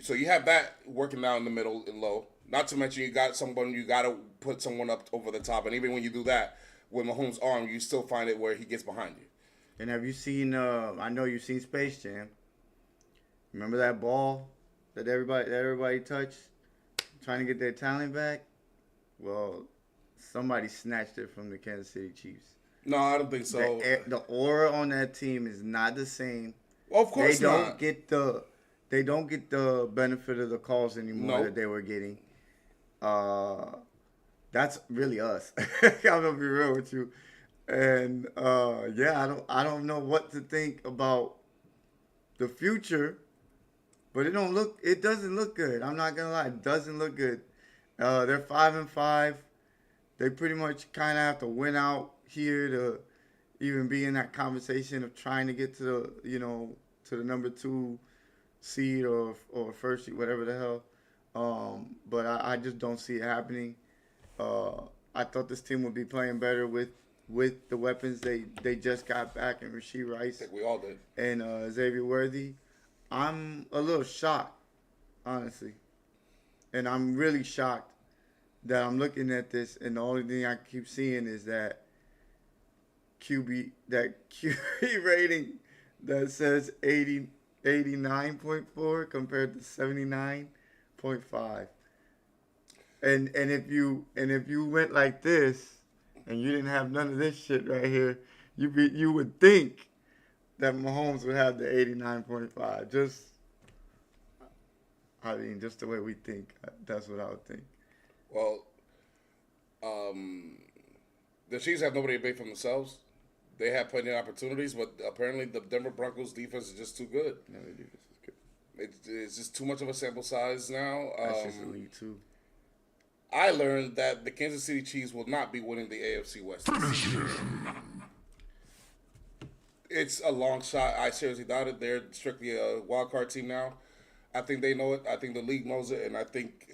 So you have that working down in the middle and low. Not to mention, you got to put someone up over the top. And even when you do that, with Mahomes' arm, you still find it where he gets behind you. And have you seen, I know you've seen Space Jam. Remember that ball that everybody touched, trying to get their talent back? Well, somebody snatched it from the Kansas City Chiefs. No, I don't think so. The aura on that team is not the same. Well, of course not. They don't get the benefit of the calls anymore that they were getting. That's really us. I'm gonna be real with you. And I don't know what to think about the future, but it doesn't look good. I'm not gonna lie, it doesn't look good. They're 5-5. They pretty much kind of have to win out here to even be in that conversation of trying to get to the number 2 seed or first seed, whatever the hell. But I just don't see it happening. I thought this team would be playing better with the weapons they just got back in Rashee Rice. I think we all did. And Xavier Worthy. I'm a little shocked, honestly. And I'm really shocked that I'm looking at this and the only thing I keep seeing is that QB rating that says 89.4 compared to 79.5. And if you went like this and you didn't have none of this shit right here, you would think that Mahomes would have the 89.5. Just the way we think. That's what I would think. Well, the Chiefs have nobody to bait for themselves. They have plenty of opportunities, but apparently the Denver Broncos defense is just too good. No, their defense is good. It's just too much of a sample size now. That's just elite too. I learned that the Kansas City Chiefs will not be winning the AFC West. It's a long shot. I seriously doubt it. They're strictly a wild card team now. I think they know it. I think the league knows it, and I think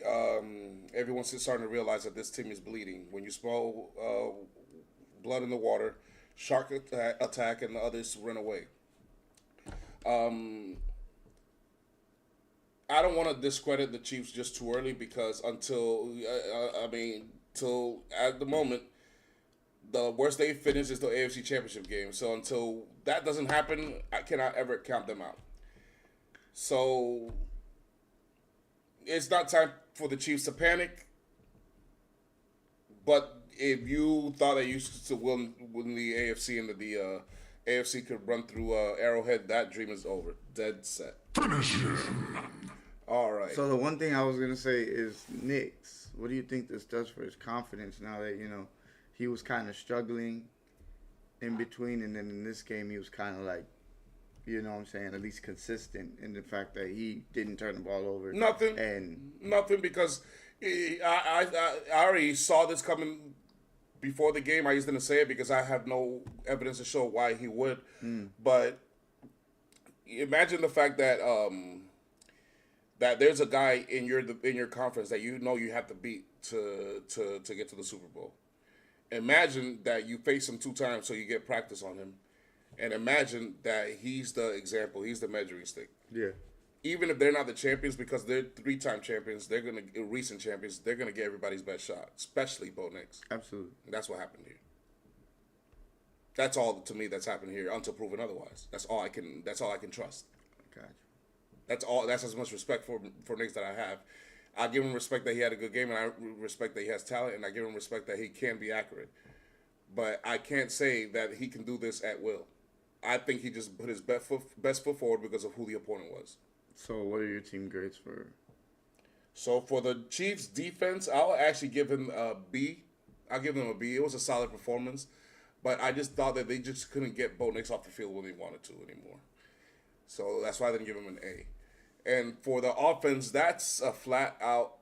everyone's starting to realize that this team is bleeding. When you smell blood in the water, shark attack, and the others run away. I don't want to discredit the Chiefs just too early because till at the moment, the worst they finish is the AFC Championship game. So until that doesn't happen, I cannot ever count them out. So it's not time for the Chiefs to panic. But if you thought that you used to win the AFC and that the AFC could run through Arrowhead, that dream is over. Dead set. Finish him. All right. So the one thing I was gonna say is Knicks. What do you think this does for his confidence now that he was kind of struggling in between, and then in this game he was kind of like, you know what I'm saying, at least consistent in the fact that he didn't turn the ball over. Nothing because I already saw this coming before the game. I just didn't say it because I have no evidence to show why he would. But imagine the fact that that there's a guy in your conference that you have to beat to get to the Super Bowl. Imagine that you face him 2 times so you get practice on him. And imagine that he's the example, he's the measuring stick. Yeah. Even if they're not the champions, because they're 3-time champions, recent champions, they're gonna get everybody's best shot, especially Bo Nix. Absolutely. And that's what happened here. That's all to me that's happened here until proven otherwise. That's all I can trust. Gotcha. That's as much respect for Nix that I have. I give him respect that he had a good game, and I respect that he has talent, and I give him respect that he can be accurate. But I can't say that he can do this at will. I think he just put his best foot forward because of who the opponent was. So what are your team grades for? So for the Chiefs defense, I'll actually give him a B. I'll give them a B. It was a solid performance, but I just thought that they just couldn't get Bo Nix off the field when they wanted to anymore. So that's why I didn't give him an A. And for the offense, that's a flat out,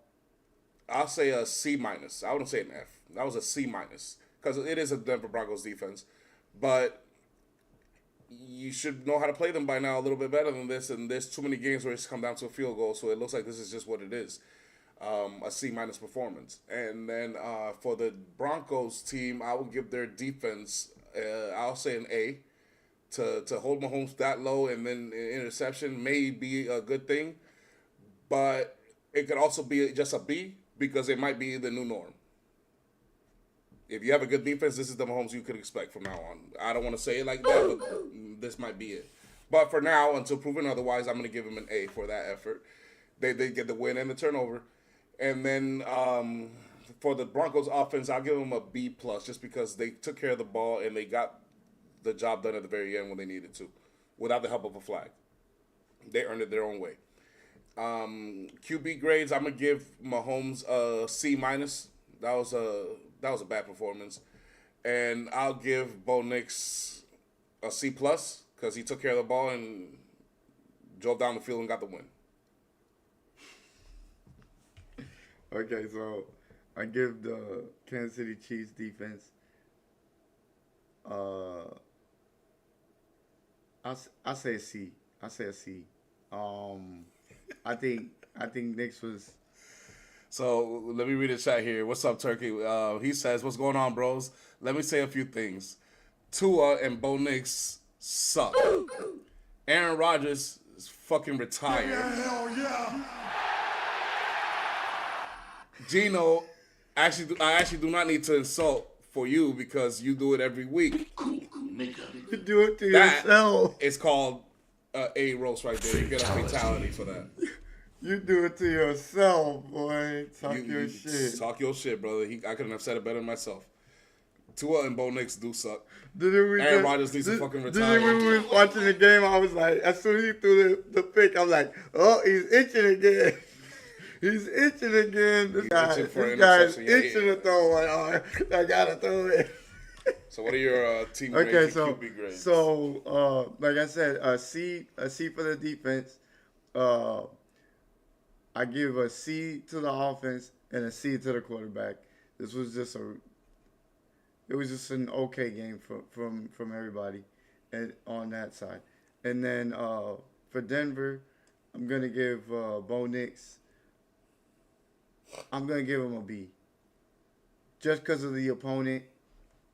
I'll say a C minus. I wouldn't say an F. That was a C minus because it is a Denver Broncos defense. But you should know how to play them by now a little bit better than this. And there's too many games where it's come down to a field goal. So it looks like this is just what it is. A C minus performance. And then for the Broncos team, I will give their defense, I'll say an A. To hold Mahomes that low and then an interception may be a good thing, but it could also be just a B because it might be the new norm. If you have a good defense, this is the Mahomes you could expect from now on. I don't want to say it like that, but this might be it. But for now, until proven otherwise, I'm going to give him an A for that effort. They get the win and the turnover. And then for the Broncos offense, I'll give them a B plus just because they took care of the ball and they got the job done at the very end when they needed to, without the help of a flag. They earned it their own way. QB grades, I'm gonna give Mahomes a C minus. That was a bad performance, and I'll give Bo Nix a C plus because he took care of the ball and drove down the field and got the win. Okay, so I give the Kansas City Chiefs defense. I say a C. I say a C. I think Knicks was. So let me read the chat here. What's up, Turkey? He says, "What's going on, bros? Let me say a few things. Tua and Bo Nix suck. Aaron Rodgers is fucking retired. Hell yeah. Gino, I actually do not need to insult for you because you do it every week. You do it to yourself. It's called A roast right there. You get a fatality for that. You do it to yourself, boy. Talk your shit. Talk your shit, brother. I couldn't have said it better than myself. Tua and Bo Nix do suck. Aaron Rodgers needs to fucking retire. When we was watching the game, I was like, as soon as he threw the pick, I'm like, oh, he's itching again. He's itching again. This guy is itching to throw one. Oh, I gotta throw it. So what are your team grades and QB grades? So like I said, a C for the defense. I give a C to the offense, and a C to the quarterback. This was just it was just an okay game from everybody, and on that side. And then for Denver, I'm gonna give Bo Nix. I'm gonna give him a B, just because of the opponent.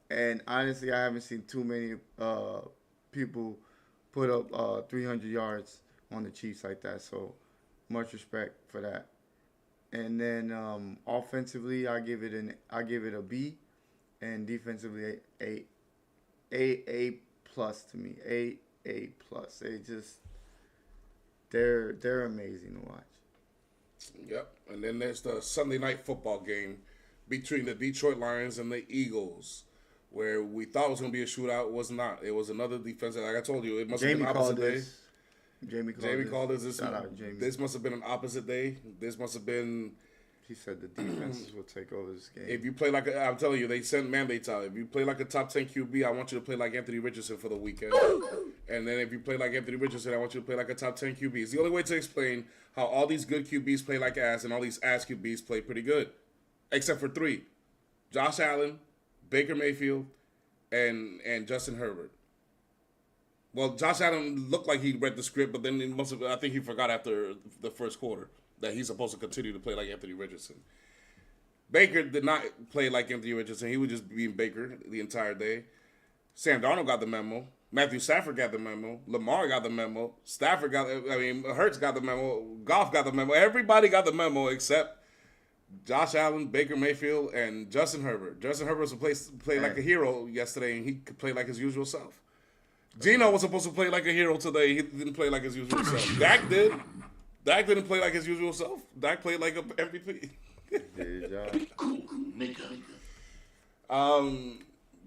And honestly, I haven't seen too many people put up 300 yards on the Chiefs like that. So much respect for that. And then offensively, I give it a B, and defensively a plus to me. A plus. They're amazing to watch. Yep. And then there's the Sunday night football game between the Detroit Lions and the Eagles, where we thought it was going to be a shootout. It was not. It was another defensive. Like I told you, it must have been an opposite day. Jamie called this. Shout out, Jamie. This must have been an opposite day. This must have been. He said the defenses will take over this game. If you play like I'm telling you, they sent mandates out. If you play like a top 10 QB, I want you to play like Anthony Richardson for the weekend. And then if you play like Anthony Richardson, I want you to play like a top 10 QB. It's the only way to explain how all these good QBs play like ass and all these ass QBs play pretty good. Except for 3. Josh Allen, Baker Mayfield, and Justin Herbert. Well, Josh Allen looked like he read the script, but then I think he forgot after the first quarter that he's supposed to continue to play like Anthony Richardson. Baker did not play like Anthony Richardson. He was just being Baker the entire day. Sam Darnold got the memo. Matthew Stafford got the memo. Lamar got the memo. Hurts got the memo. Goff got the memo. Everybody got the memo except Josh Allen, Baker Mayfield, and Justin Herbert. Justin Herbert was supposed to play like a hero yesterday, and he could play like his usual self. Gino was supposed to play like a hero today. He didn't play like his usual self. Dak did. Dak didn't play like his usual self. Dak played like an MVP.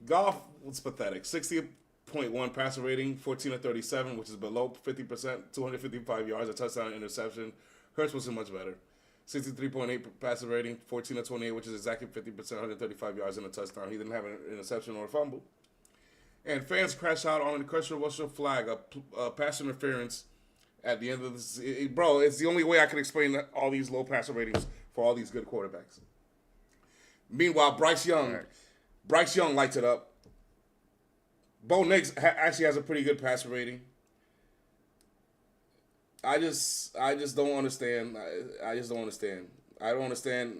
Goff was pathetic. 60.1 passer rating, 14 of 37, which is below 50%, 255 yards, a touchdown, and interception. Hurts wasn't much better. 63.8 passer rating, 14 of 28, which is exactly 50%, 135 yards, and a touchdown. He didn't have an interception or a fumble. And fans crash out on a controversial flag, a pass interference at the end of this. Bro, it's the only way I can explain all these low passer ratings for all these good quarterbacks. Meanwhile, Bryce Young lights it up. Bo Nix actually has a pretty good passer rating. I just don't understand. I just don't understand. I don't understand.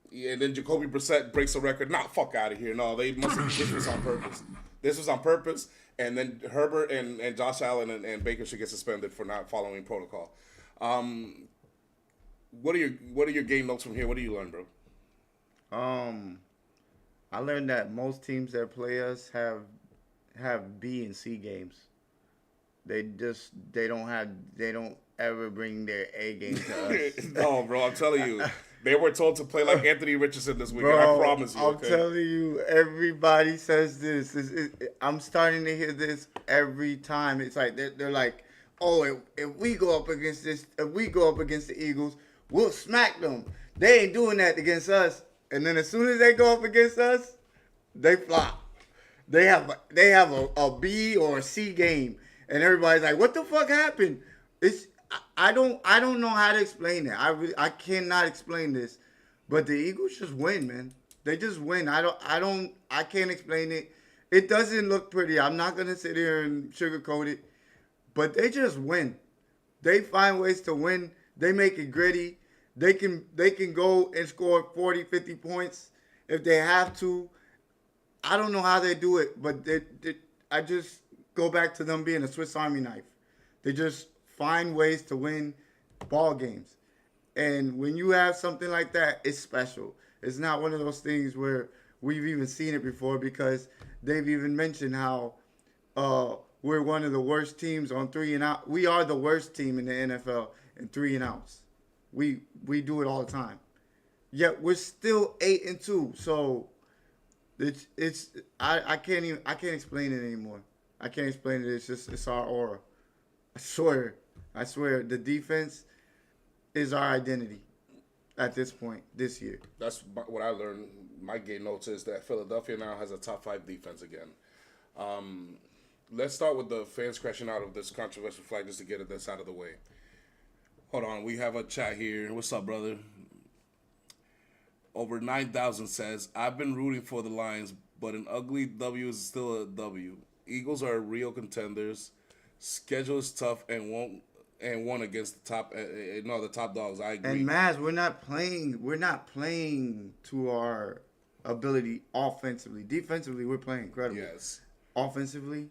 Yeah, and then Jacoby Brissett breaks a record. Nah, fuck out of here. No, they must have this was on purpose. This was on purpose. And then Herbert and Josh Allen and Baker should get suspended for not following protocol. What are your game notes from here? What do you learn, bro? I learned that most teams that play us have B and C games. They don't ever bring their A game to us. No, bro, I'm telling you. They were told to play like Anthony Richardson this weekend. Bro, I promise you. Okay? I'm telling you, everybody says this. I'm starting to hear this every time. It's like they're like, oh, if we go up against the Eagles, we'll smack them. They ain't doing that against us. And then as soon as they go up against us, they flop. They have a B or a C game, and everybody's like, what the fuck happened? I don't know how to explain it. I cannot explain this, but the Eagles just win, man. They just win. I can't explain it. It doesn't look pretty. I'm not gonna sit here and sugarcoat it, but they just win. They find ways to win. They make it gritty. They can go and score 40, 50 points if they have to. I don't know how they do it, but I just go back to them being a Swiss Army knife. They just find ways to win ball games. And when you have something like that, it's special. It's not one of those things where we've even seen it before, because they've even mentioned how we're one of the worst teams on 3 and out. We are the worst team in the NFL in 3 and outs. We do it all the time. Yet we're still 8-2. So I can't explain it anymore. I can't explain it. It's our aura. I swear, the defense is our identity at this point this year. That's what I learned. My game notes is that Philadelphia now has a top 5 defense again. Let's start with the fans crashing out of this controversial flag just to get this out of the way. Hold on, we have a chat here. What's up, brother? over 9,000 says, I've been rooting for the Lions, but an ugly W is still a W. Eagles are real contenders. Schedule is tough and won against the top dogs. I agree. And Maz, we're not playing to our ability offensively. Defensively, we're playing incredible. Yes. Offensively,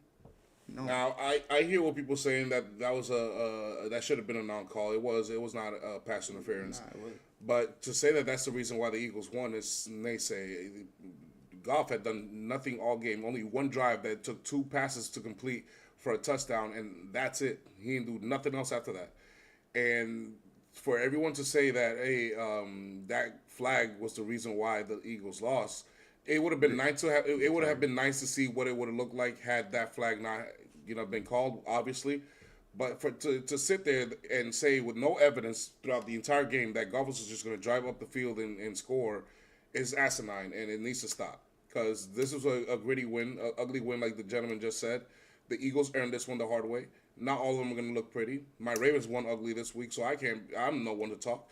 no. Now I hear what people saying that was that should have been a non-call. It was not a pass interference. Nah, it wasn't. But to say that that's the reason why the Eagles won is naysay. Goff had done nothing all game. Only one drive that took 2 passes to complete for a touchdown, and that's it. He didn't do nothing else after that. And for everyone to say that, hey, that flag was the reason why the Eagles lost, it would have been nice to have. It would have been nice to see what it would have looked like had that flag not, been called. Obviously. But to sit there and say with no evidence throughout the entire game that Goff was just going to drive up the field and score is asinine, and it needs to stop. Because this was a gritty win, an ugly win like the gentleman just said. The Eagles earned this one the hard way. Not all of them are going to look pretty. My Ravens won ugly this week, so I'm no one to talk.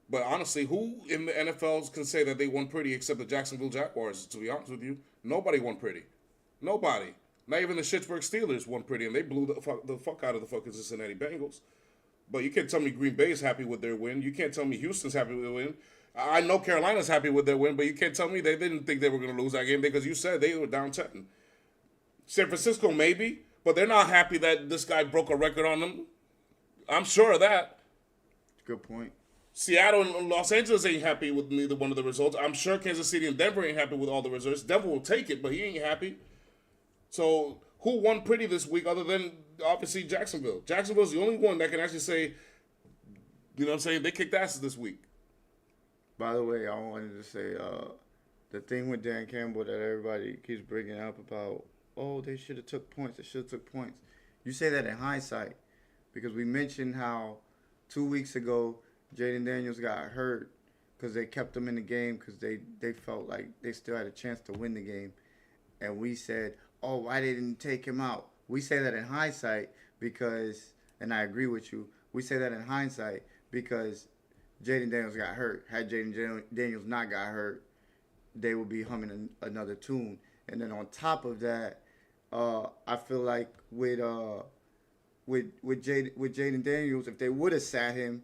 But honestly, who in the NFL can say that they won pretty except the Jacksonville Jaguars, to be honest with you? Nobody won pretty. Nobody. Not even the Pittsburgh Steelers won pretty, and they blew the fuck out of the fucking Cincinnati Bengals. But you can't tell me Green Bay is happy with their win. You can't tell me Houston's happy with their win. I know Carolina's happy with their win, but you can't tell me they didn't think they were going to lose that game because you said they were down 10. San Francisco maybe, but they're not happy that this guy broke a record on them. I'm sure of that. Good point. Seattle and Los Angeles ain't happy with neither one of the results. I'm sure Kansas City and Denver ain't happy with all the results. Denver will take it, but he ain't happy. So who won pretty this week other than, obviously, Jacksonville? Jacksonville's the only one that can actually say, they kicked asses this week. By the way, I wanted to say the thing with Dan Campbell that everybody keeps bringing up about, they should have took points. You say that in hindsight because we mentioned how 2 weeks ago Jaden Daniels got hurt because they kept him in the game because they felt like they still had a chance to win the game. And we said, why they didn't take him out? We say that in hindsight because, and I agree with you, we say that in hindsight because Jaden Daniels got hurt. Had Jaden Daniels not got hurt, they would be humming another tune. And then on top of that, I feel like with Jaden Daniels, if they would have sat him,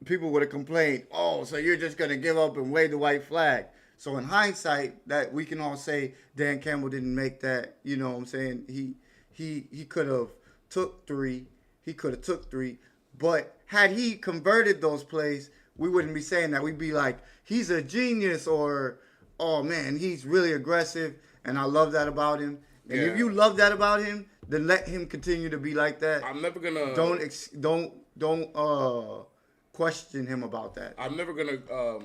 people would have complained, so you're just going to give up and wave the white flag. So in hindsight, that we can all say Dan Campbell didn't make that, you know what I'm saying? He could have took 3. But had he converted those plays, we wouldn't be saying that. We'd be like, he's a genius, or, oh man, he's really aggressive, and I love that about him. And if you love that about him, then let him continue to be like that. I'm never gonna don't question him about that. I'm never gonna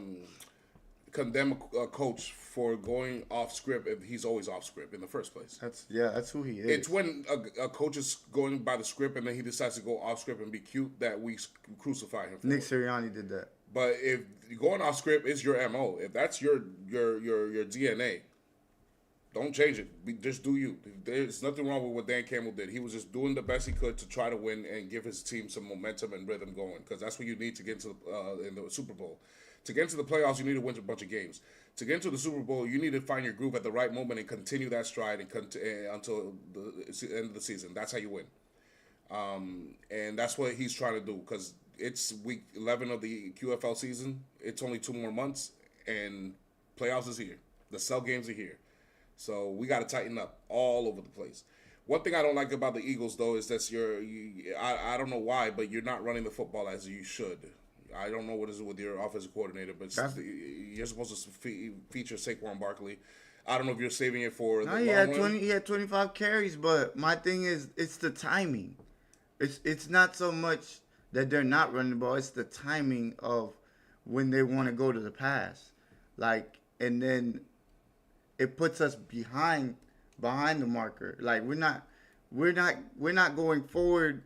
condemn a coach for going off script if he's always off script in the first place. That's who he is. It's when a coach is going by the script and then he decides to go off script and be cute that we crucify him for Nick it. Sirianni did that. But if going off script is your MO, if that's your DNA, don't change it. Just do you. There's nothing wrong with what Dan Campbell did. He was just doing the best he could to try to win and give his team some momentum and rhythm going, because that's what you need to get into in the Super Bowl. To get into the playoffs, you need to win a bunch of games. To get into the Super Bowl, you need to find your groove at the right moment and continue that stride until the end of the season. That's how you win. And that's what he's trying to do, because it's week 11 of the QFL season. It's only 2 more months, and playoffs is here. The cell games are here. So we got to tighten up all over the place. One thing I don't like about the Eagles, though, is that I don't know why, but you're not running the football as you should. I don't know what is with your offensive coordinator, but you're supposed to feature Saquon Barkley. I don't know if you're saving it for the long run. He had 25 carries, but my thing is, it's the timing. It's not so much that they're not running the ball. It's the timing of when they want to go to the pass, and then it puts us behind the marker. Like we're not going forward,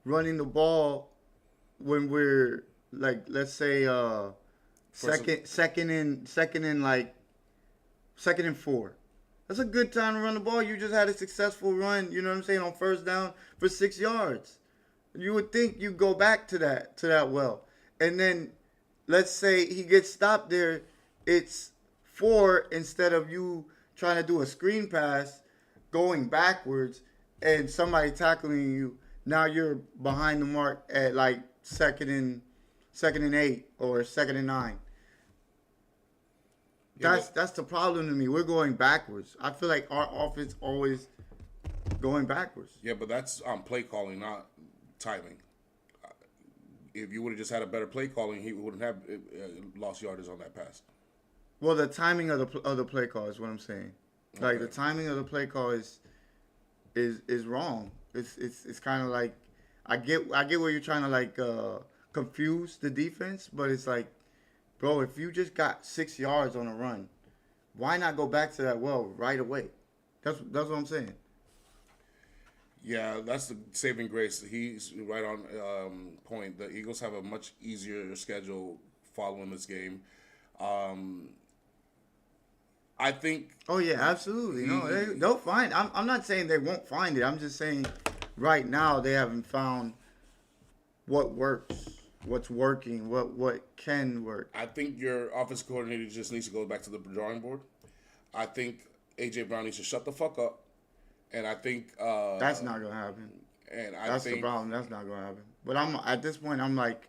running the ball when we're like, let's say second and 4. That's a good time to run the ball. You just had a successful run, you know what I'm saying, on first down for 6 yards. You would think you go back to that well. And then let's say he gets stopped there, it's 4 instead of you trying to do a screen pass, going backwards, and somebody tackling you. Now you're behind the mark at like second and 8 or second and 9. That's the problem to me. We're going backwards. I feel like our offense always going backwards. Yeah, but that's play calling, not timing. If you would have just had a better play calling, he wouldn't have lost yardage on that pass. Well, the timing of the play call is what I'm saying. Like Okay. the timing of the play call is wrong. It's kind of like I get where you're trying to like confuse the defense, but it's like, bro, if you just got 6 yards on a run, why not go back to that well right away? That's what I'm saying. Yeah, that's the saving grace. He's right on point. The Eagles have a much easier schedule following this game. I think Oh yeah, absolutely. No, they'll find. I'm not saying they won't find it. I'm just saying right now they haven't found what works, what's working, what can work. I think your offensive coordinator just needs to go back to the drawing board. I think A.J. Brown needs to shut the fuck up. And I think That's not gonna happen. and I That's think the problem. That's not gonna happen. But I'm at this point. I'm like,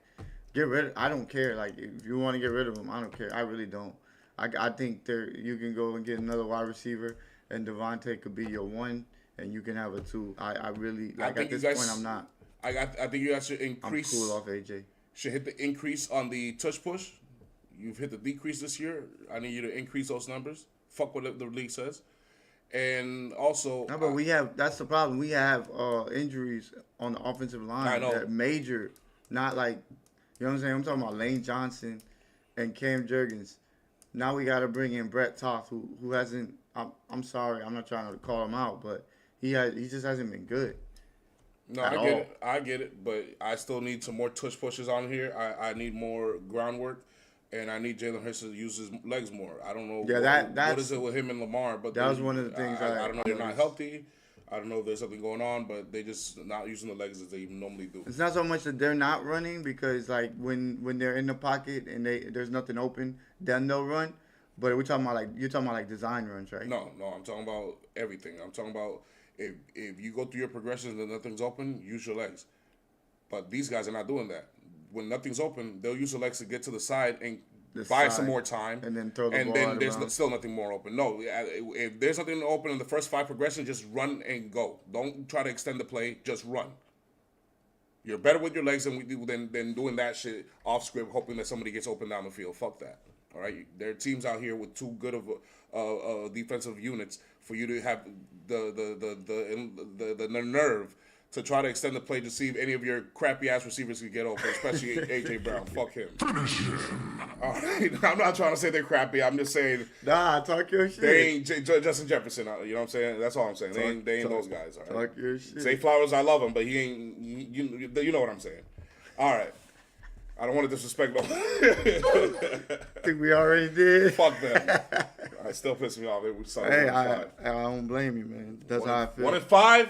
get rid. I don't care. Like if you want to get rid of him, I don't care. I really don't. I think you can go and get another wide receiver, and Devontae could be your 1, and you can have a 2. I really like think at this you guys- point. I'm not. I think you guys should I'm increase. cool off AJ. Should hit the increase on the touch push. You've hit the decrease this year. I need you to increase those numbers. Fuck what the league says. And also, No, but we have. That's the problem. We have injuries on the offensive line. I know. That major, not like, you know what I'm saying. I'm talking about Lane Johnson and Cam Jurgens. Now we got to bring in Brett Toth, who hasn't. I'm sorry, I'm not trying to call him out, but he just hasn't been good. no, at I get it, but I still need some more tush pushes on here. I need more groundwork, and I need Jalen Hurts to use his legs more. I don't know. Yeah, what that's- is it with him and Lamar? But that was one of the things I don't know. They're not noticed. healthy. I don't know if there's something going on, but they just not using the legs as they normally do. It's not so much that they're not running because like when they're in the pocket and there's nothing open, then they'll run. But we're talking about like you're talking about like design runs, right? No, I'm talking about everything. I'm talking about if you go through your progressions and nothing's open, use your legs. But these guys are not doing that. When nothing's open, they'll use their legs to get to the side and The buy side, some more time. and then throw the and ball then out of there's bounds. still nothing more open. No, if there's nothing open in the first 5 progressions, just run and go. Don't try to extend the play. Just run. You're better with your legs than doing that shit off script, hoping that somebody gets open down the field. Fuck that. All right, there are teams out here with too good of defensive units for you to have the nerve to try to extend the play to see if any of your crappy ass receivers can get open, especially A.J. Brown. Fuck him. All right, I'm not trying to say they're crappy. I'm just saying Nah, talk your shit. they ain't Justin Jefferson. You know what I'm saying? That's all I'm saying. They ain't those guys. All right. Talk your shit. Zay Flowers, I love him, but he ain't. You know what I'm saying? All right. I don't want to disrespect them. think we already did. Fuck them. I still piss me off. It was Hey, I don't blame you, man. That's how I feel. 1-5.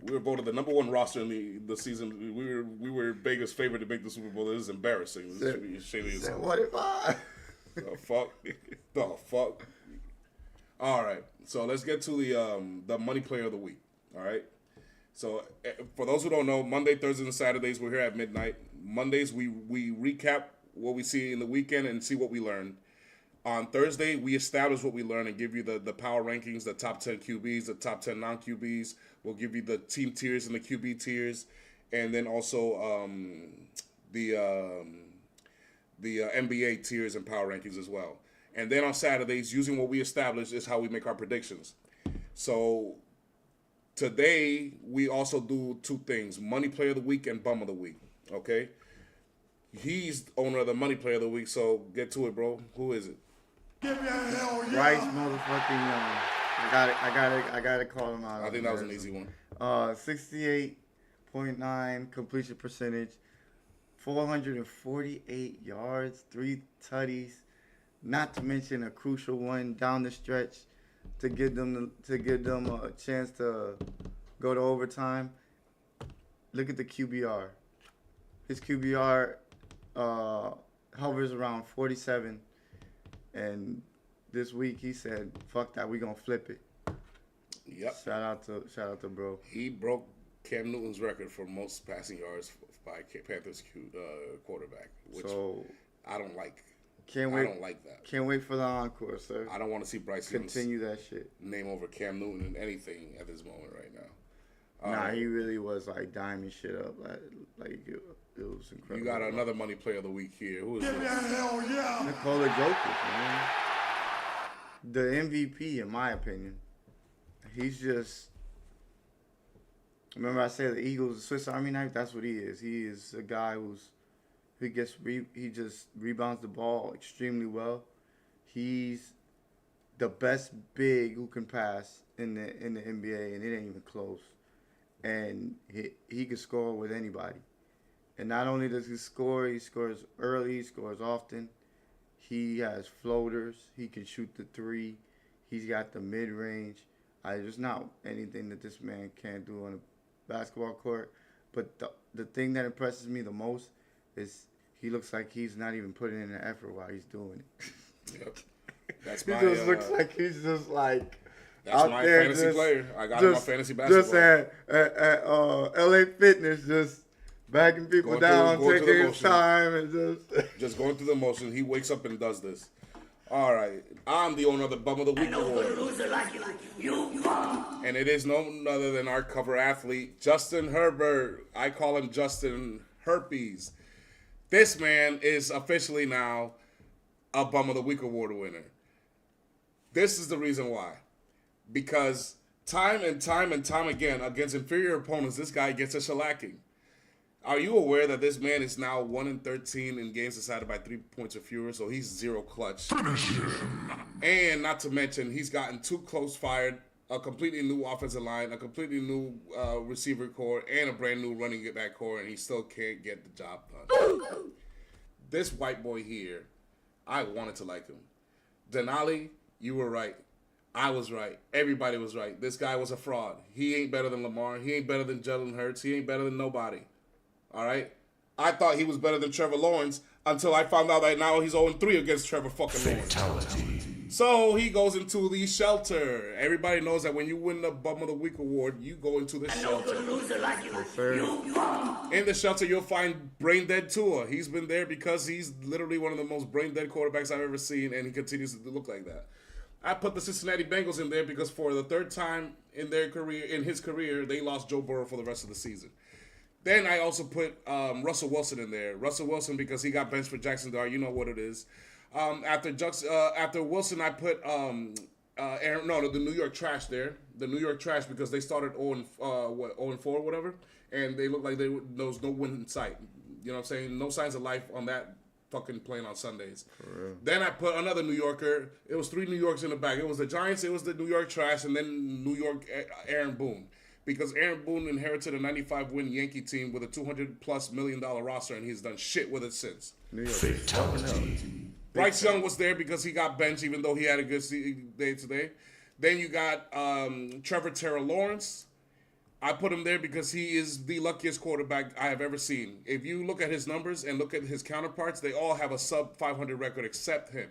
We were voted the number 1 roster in the season. We were Vegas' favorite to make the Super Bowl. This is embarrassing. This should be shady as hell. What if I? The fuck? The fuck? All right. So let's get to the money player of the week. All right. So for those who don't know, Monday, Thursdays, and Saturdays we're here at midnight. Mondays we recap what we see in the weekend and see what we learned. On Thursday we establish what we learned and give you the power rankings, the top 10 QBs, the top 10 non-QBs. We'll give you the team tiers and the QB tiers, and then also the NBA tiers and power rankings as well. And then on Saturdays, using what we established, is how we make our predictions. So today, we also do 2 things: Money Player of the Week and Bum of the Week, okay? He's owner of the Money Player of the Week, so get to it, bro. Who is it? Give me a hell yeah. Bryce motherfucking Young. I gotta call him out. I think that was an easy one. 68.9 completion percentage, 448 yards, 3 tutties, not to mention a crucial one down the stretch to give them a chance to go to overtime. Look at the QBR. His QBR hovers around 47, and this week he said, "Fuck that, we gonna flip it." Yep. Shout out to bro. He broke Cam Newton's record for most passing yards by Panthers quarterback, which So I don't like. can't I wait. don't like that. Can't wait for the encore, sir. I don't want to see Bryce Young's Continue that shit. name over Cam Newton in anything at this moment right now. Nah, he really was like diming shit up. Like it was incredible. You got another money player of the week here. Who is Give me a this? hell yeah. Nikola Jokic, man. The MVP, in my opinion. He's just. Remember I said the Eagles, the Swiss Army knife. That's what he is. He is a guy he just rebounds the ball extremely well. He's the best big who can pass in the NBA, and it ain't even close. And he can score with anybody. And not only does he scores early, he scores often. He has floaters. He can shoot the three. He's got the mid range. There's not anything that this man can't do on a basketball court. But the thing that impresses me the most is he looks like he's not even putting in the effort while he's doing it. Yep. That's He my. just looks like he's just like That's out my there fantasy just- player. I got him on just- fantasy basketball. Just at LA Fitness, just backing people Going down, through the taking his motion. time, and just. Just going through the motion. He wakes up and does this. All right. I'm the owner of the Bum of the Week award. And it is no other than our cover athlete, Justin Herbert. I call him Justin Herpes. This man is officially now a Bum of the Week award winner. This is the reason why. Because time and time again, against inferior opponents, this guy gets a shellacking. Are you aware that this man is now 1-13 in games decided by 3 points or fewer? So he's zero clutch. And not to mention, he's gotten 2 close fired, a completely new offensive line, a completely new receiver core, and a brand new running back core, and he still can't get the job done. This white boy here, I wanted to like him. Denali, you were right. I was right. Everybody was right. This guy was a fraud. He ain't better than Lamar. He ain't better than Jalen Hurts. He ain't better than nobody. All right? I thought he was better than Trevor Lawrence until I found out that now he's 0-3 against Trevor fucking Lawrence. So he goes into the shelter. Everybody knows that when you win the Bum of the Week award, you go into the shelter. In the shelter, you'll find Brain Dead Tua. He's been there because he's literally one of the most brain dead quarterbacks I've ever seen, and he continues to look like that. I put the Cincinnati Bengals in there because for the third time in his career, they lost Joe Burrow for the rest of the season. Then I also put Russell Wilson in there. Russell Wilson because he got benched for Jackson Dart. You know what it is. After Wilson, I put the New York Trash there. The New York Trash because they started 0-4 or whatever, and they looked like there was no win in sight. You know what I'm saying? No signs of life on that fucking playing on Sundays. Then I put another New Yorker. It was 3 New Yorks in the back. It was the Giants, it was the New York Trash, and then New York Aaron Boone. Because Aaron Boone inherited a 95-win Yankee team with a $200+ million roster, and he's done shit with it since. Bryce Young was there because he got benched, even though he had a good day today. Then you got Trevor Terrell Lawrence. I put him there because he is the luckiest quarterback I have ever seen. If you look at his numbers and look at his counterparts, they all have a sub-500 record except him.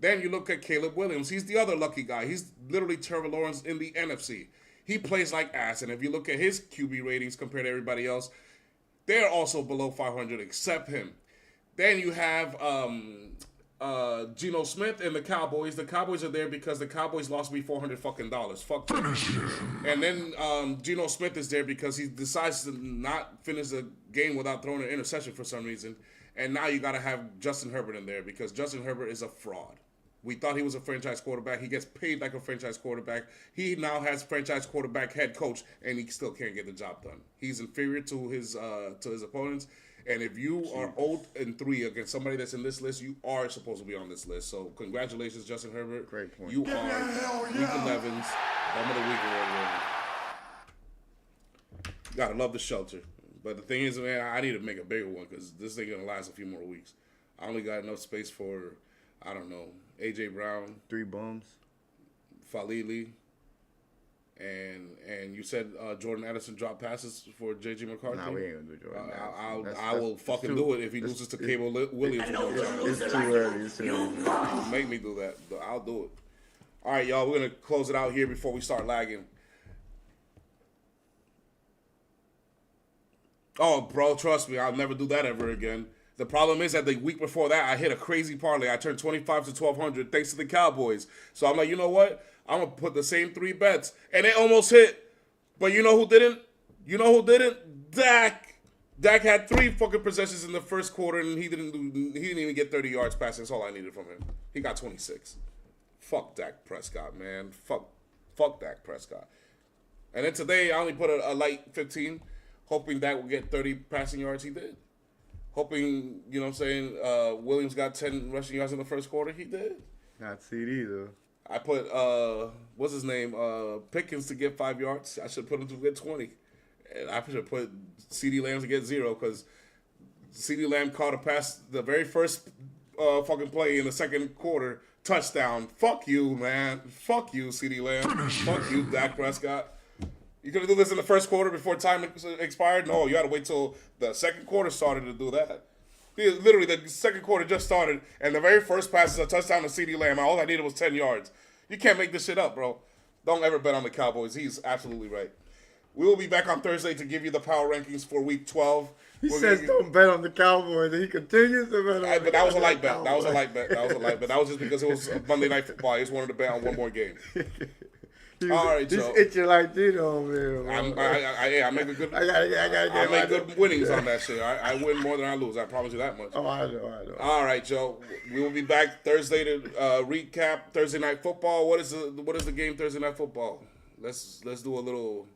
Then you look at Caleb Williams. He's the other lucky guy. He's literally Trevor Lawrence in the NFC. He plays like ass, and if you look at his QB ratings compared to everybody else, they're also below 500 except him. Then you have Geno Smith and the Cowboys. The Cowboys are there because the Cowboys lost me $400 fucking dollars. Fuck them. And then Geno Smith is there because he decides to not finish the game without throwing an interception for some reason. And now you got to have Justin Herbert in there because Justin Herbert is a fraud. We thought he was a franchise quarterback. He gets paid like a franchise quarterback. He now has franchise quarterback head coach, and he still can't get the job done. He's inferior to his opponents. And if you are 0-3 against somebody that's in this list, you are supposed to be on this list. So congratulations, Justin Herbert. Great point. You are Week 11's Bum of the Week award winner. Gotta love the shelter. But the thing is, man, I need to make a bigger one because this ain't gonna last a few more weeks. I only got enough space for, I don't know, A.J. Brown, 3 bums. Falili, And you said Jordan Addison dropped passes for J.J. McCarthy? Nah, we ain't gonna do Jordan. I will fucking do it if he loses to Cable Williams. It's too early. It's too early. Make me do that. I'll do it. All right, y'all. We're going to close it out here before we start lagging. Oh, bro, trust me. I'll never do that ever again. The problem is that the week before that, I hit a crazy parlay. I turned 25 to 1,200 thanks to the Cowboys. So I'm like, you know what? I'm going to put the same 3 bets. And it almost hit. But you know who didn't? Dak. Dak had 3 fucking possessions in the first quarter, and he didn't even get 30 yards passing. That's all I needed from him. He got 26. Fuck Dak Prescott, man. Fuck Dak Prescott. And then today, I only put a light 15, hoping Dak would get 30 passing yards. He did. Hoping, you know what I'm saying, Williams got 10 rushing yards in the first quarter. He did. Not CD, though. I put, what's his name, Pickens to get 5 yards. I should put him to get 20. And I should put CeeDee Lamb to get 0 because CeeDee Lamb caught a pass the very first fucking play in the second quarter. Touchdown. Fuck you, man. Fuck you, CeeDee Lamb. Fuck you, Dak Prescott. You could have done this in the first quarter before time expired? No, you had to wait till the second quarter started to do that. Literally, the second quarter just started, and the very first pass is a touchdown to CeeDee Lamb. All I needed was 10 yards. You can't make this shit up, bro. Don't ever bet on the Cowboys. He's absolutely right. We will be back on Thursday to give you the power rankings for Week 12. He says don't bet on the Cowboys, and he continues to bet on the Cowboys. But that was a light bet. That was a light bet. That was just because it was Monday Night Football. I just wanted to bet on one more game. All right, Joe. He's itching like Tito over there. I make a good. I make good winnings on that shit. I win more than I lose. I promise you that much. Oh, I know. All right, Joe. We will be back Thursday to recap Thursday Night Football. What is the game Thursday Night Football? Let's do a little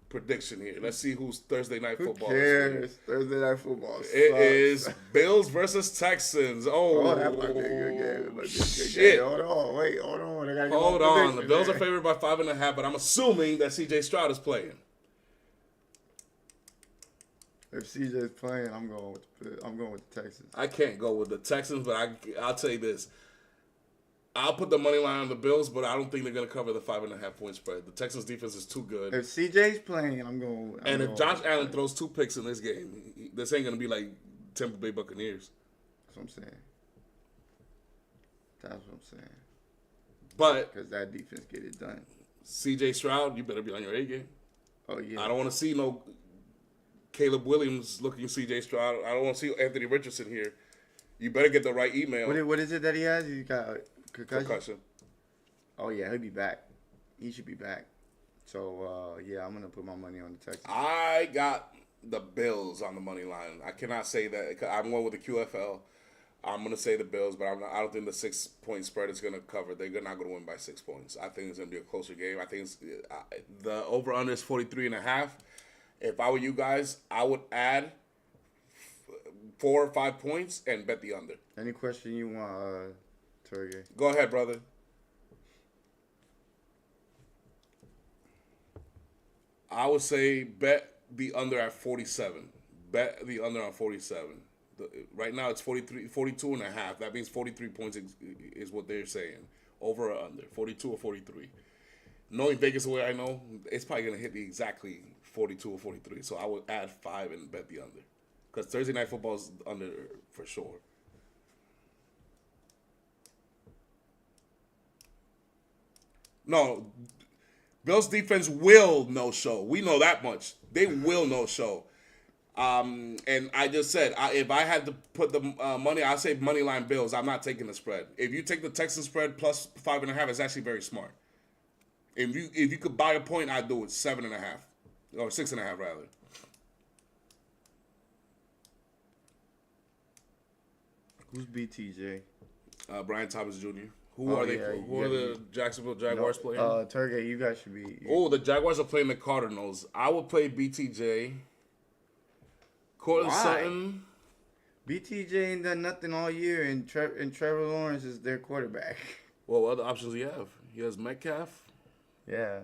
prediction here. Let's see who's Thursday Night Football. Who cares? Thursday Night Football sucks. It is Bills versus Texans. Oh, that might be a good game. Shit. Hold on. I gotta Hold on. The Bills are favored by 5.5, but I'm assuming that C.J. Stroud is playing. If CJ's playing, I'm going with the Texans. I can't go with the Texans, but I'll tell you this. I'll put the money line on the Bills, but I don't think they're going to cover the 5.5 point spread. The Texans defense is too good. If CJ's playing, I'm going. And if Josh Allen throws 2 picks in this game, this ain't going to be like Tampa Bay Buccaneers. That's what I'm saying. But because that defense get it done. C.J. Stroud, you better be on your A game. Oh yeah. I don't want to see no Caleb Williams looking C.J. Stroud. I don't want to see Anthony Richardson here. You better get the right email. What is it that he has? He got concussion. Oh yeah, he'll be back. He should be back. So yeah, I'm gonna put my money on the Texans. I got the Bills on the money line. I cannot say that. I'm going with the QFL. I'm gonna say the Bills, but I don't think the 6 point spread is gonna cover. They're not gonna win by 6 points. I think it's gonna be a closer game. I think the over under is 43.5. If I were you guys, I would add 4 or 5 points and bet the under. Any question you want, Turgay? Go ahead, brother. I would say bet the under at 47. Bet the under on 47. Right now it's 42.5. That means 43 points is what they're saying. Over or under. 42 or 43. Knowing Vegas the way I know, it's probably going to hit exactly 42 or 43. So I would add 5 and bet the under. Because Thursday Night Football is under for sure. No, Bills defense will no-show. We know that much. They will no-show. And I just said, if I had to put the money, I'd say money line Bills. I'm not taking the spread. If you take the Texans spread plus 5.5, it's actually very smart. If you could buy a point, I'd do it 7.5 or 6.5 rather. Who's BTJ? Brian Thomas Jr. Who are the Jacksonville Jaguars playing? Turgay, you guys should be. Oh, the Jaguars are playing the Cardinals. I would play BTJ. Cortland Sutton. BTJ ain't done nothing all year, and Trevor Lawrence is their quarterback. Well, what other options do you have? He has Metcalf. Yeah.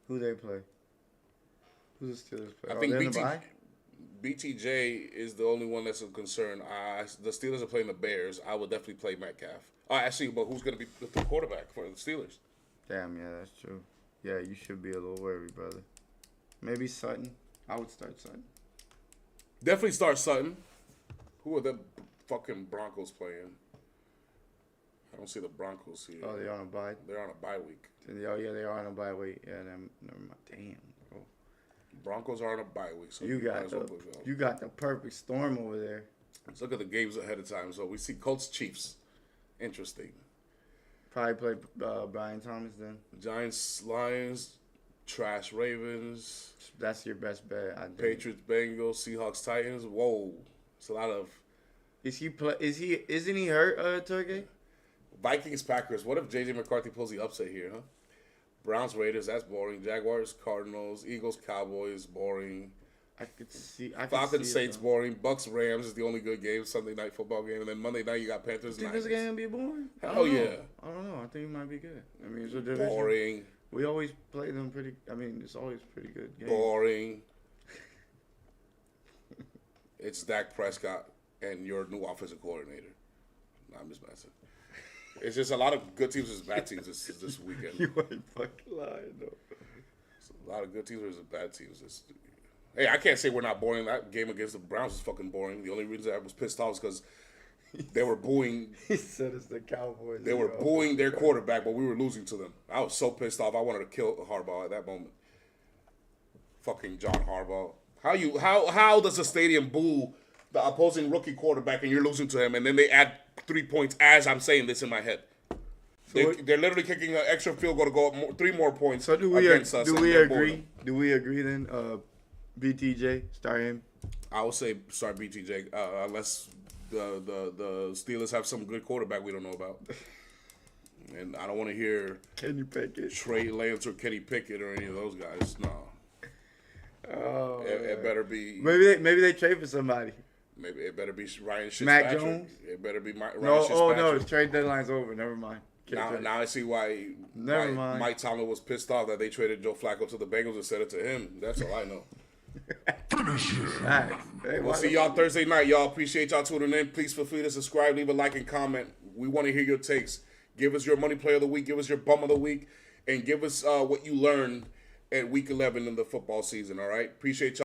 Who they play? Who the Steelers play? I think BTJ is the only one that's a concern. The Steelers are playing the Bears. I would definitely play Metcalf. Actually, but who's going to be the quarterback for the Steelers? Damn, yeah, that's true. yeah, you should be a little worried, brother. Maybe Sutton. I would start Sutton. Definitely start Sutton. Who are the fucking Broncos playing? I don't see the Broncos here. Oh, they're on a bye. They're on a bye week. Oh, yeah, they are on a bye week. Yeah, never mind. Damn. Bro. Broncos are on a bye week, so You might got as well the put it on. you got the perfect storm over there. Let's look at the games ahead of time. So we see Colts Chiefs. Interesting. Probably play Brian Thomas then. Giants Lions. Trash Ravens. That's your best bet. I think. Patriots Bengals. Seahawks Titans. Whoa. It's a lot of Isn't he hurt, Turkey? Vikings Packers. What if JJ McCarthy pulls the upset here, huh? Browns Raiders. That's boring. Jaguars Cardinals. Eagles Cowboys. Boring. I could see Falcons Saints it, boring. Bucks Rams is the only good game. Sunday night football game, and then Monday night you got Panthers. Think Niners. this game be boring? Hell yeah. I don't know. I think it might be good. I mean, it's a division. Boring. We always play them pretty. I mean, it's always pretty good games. Boring. It's Dak Prescott and your new offensive coordinator. No, I'm just messing. It's just a lot of good teams versus bad teams this weekend. You ain't fucking lying though. It's a lot of good teams versus bad teams. Hey, I can't say we're not boring. That game against the Browns was fucking boring. The only reason I was pissed off is because they were booing. He said it's the Cowboys. They were booing their quarterback, but we were losing to them. I was so pissed off. I wanted to kill Harbaugh at that moment. Fucking John Harbaugh. How does the stadium boo the opposing rookie quarterback and you're losing to him, and then they add 3 points as I'm saying this in my head? They're literally kicking an extra field goal to go up 3 more points. So do we against us. do we agree? Do we agree then? BTJ, start him. I would say start BTJ unless the Steelers have some good quarterback we don't know about. And I don't want to hear Kenny Pickett, Trey Lance or Kenny Pickett or any of those guys. No. Oh, It better be. maybe they trade for somebody. Maybe it better be Ryan Fitzpatrick. Mac Jones? It better be Ryan No, Fitzpatrick. oh no, his trade deadline's over. Never mind. Now I see why Mike Tomlin was pissed off that they traded Joe Flacco to the Bengals and sent it to him. That's all I know. Hey, We'll see y'all Thursday night. Y'all appreciate y'all tuning in. Please feel free to subscribe, leave a like, and comment. We want to hear your takes. Give us your money player of the week. Give us your bum of the week. And give us what you learned at week 11 in the football season, all right? Appreciate y'all.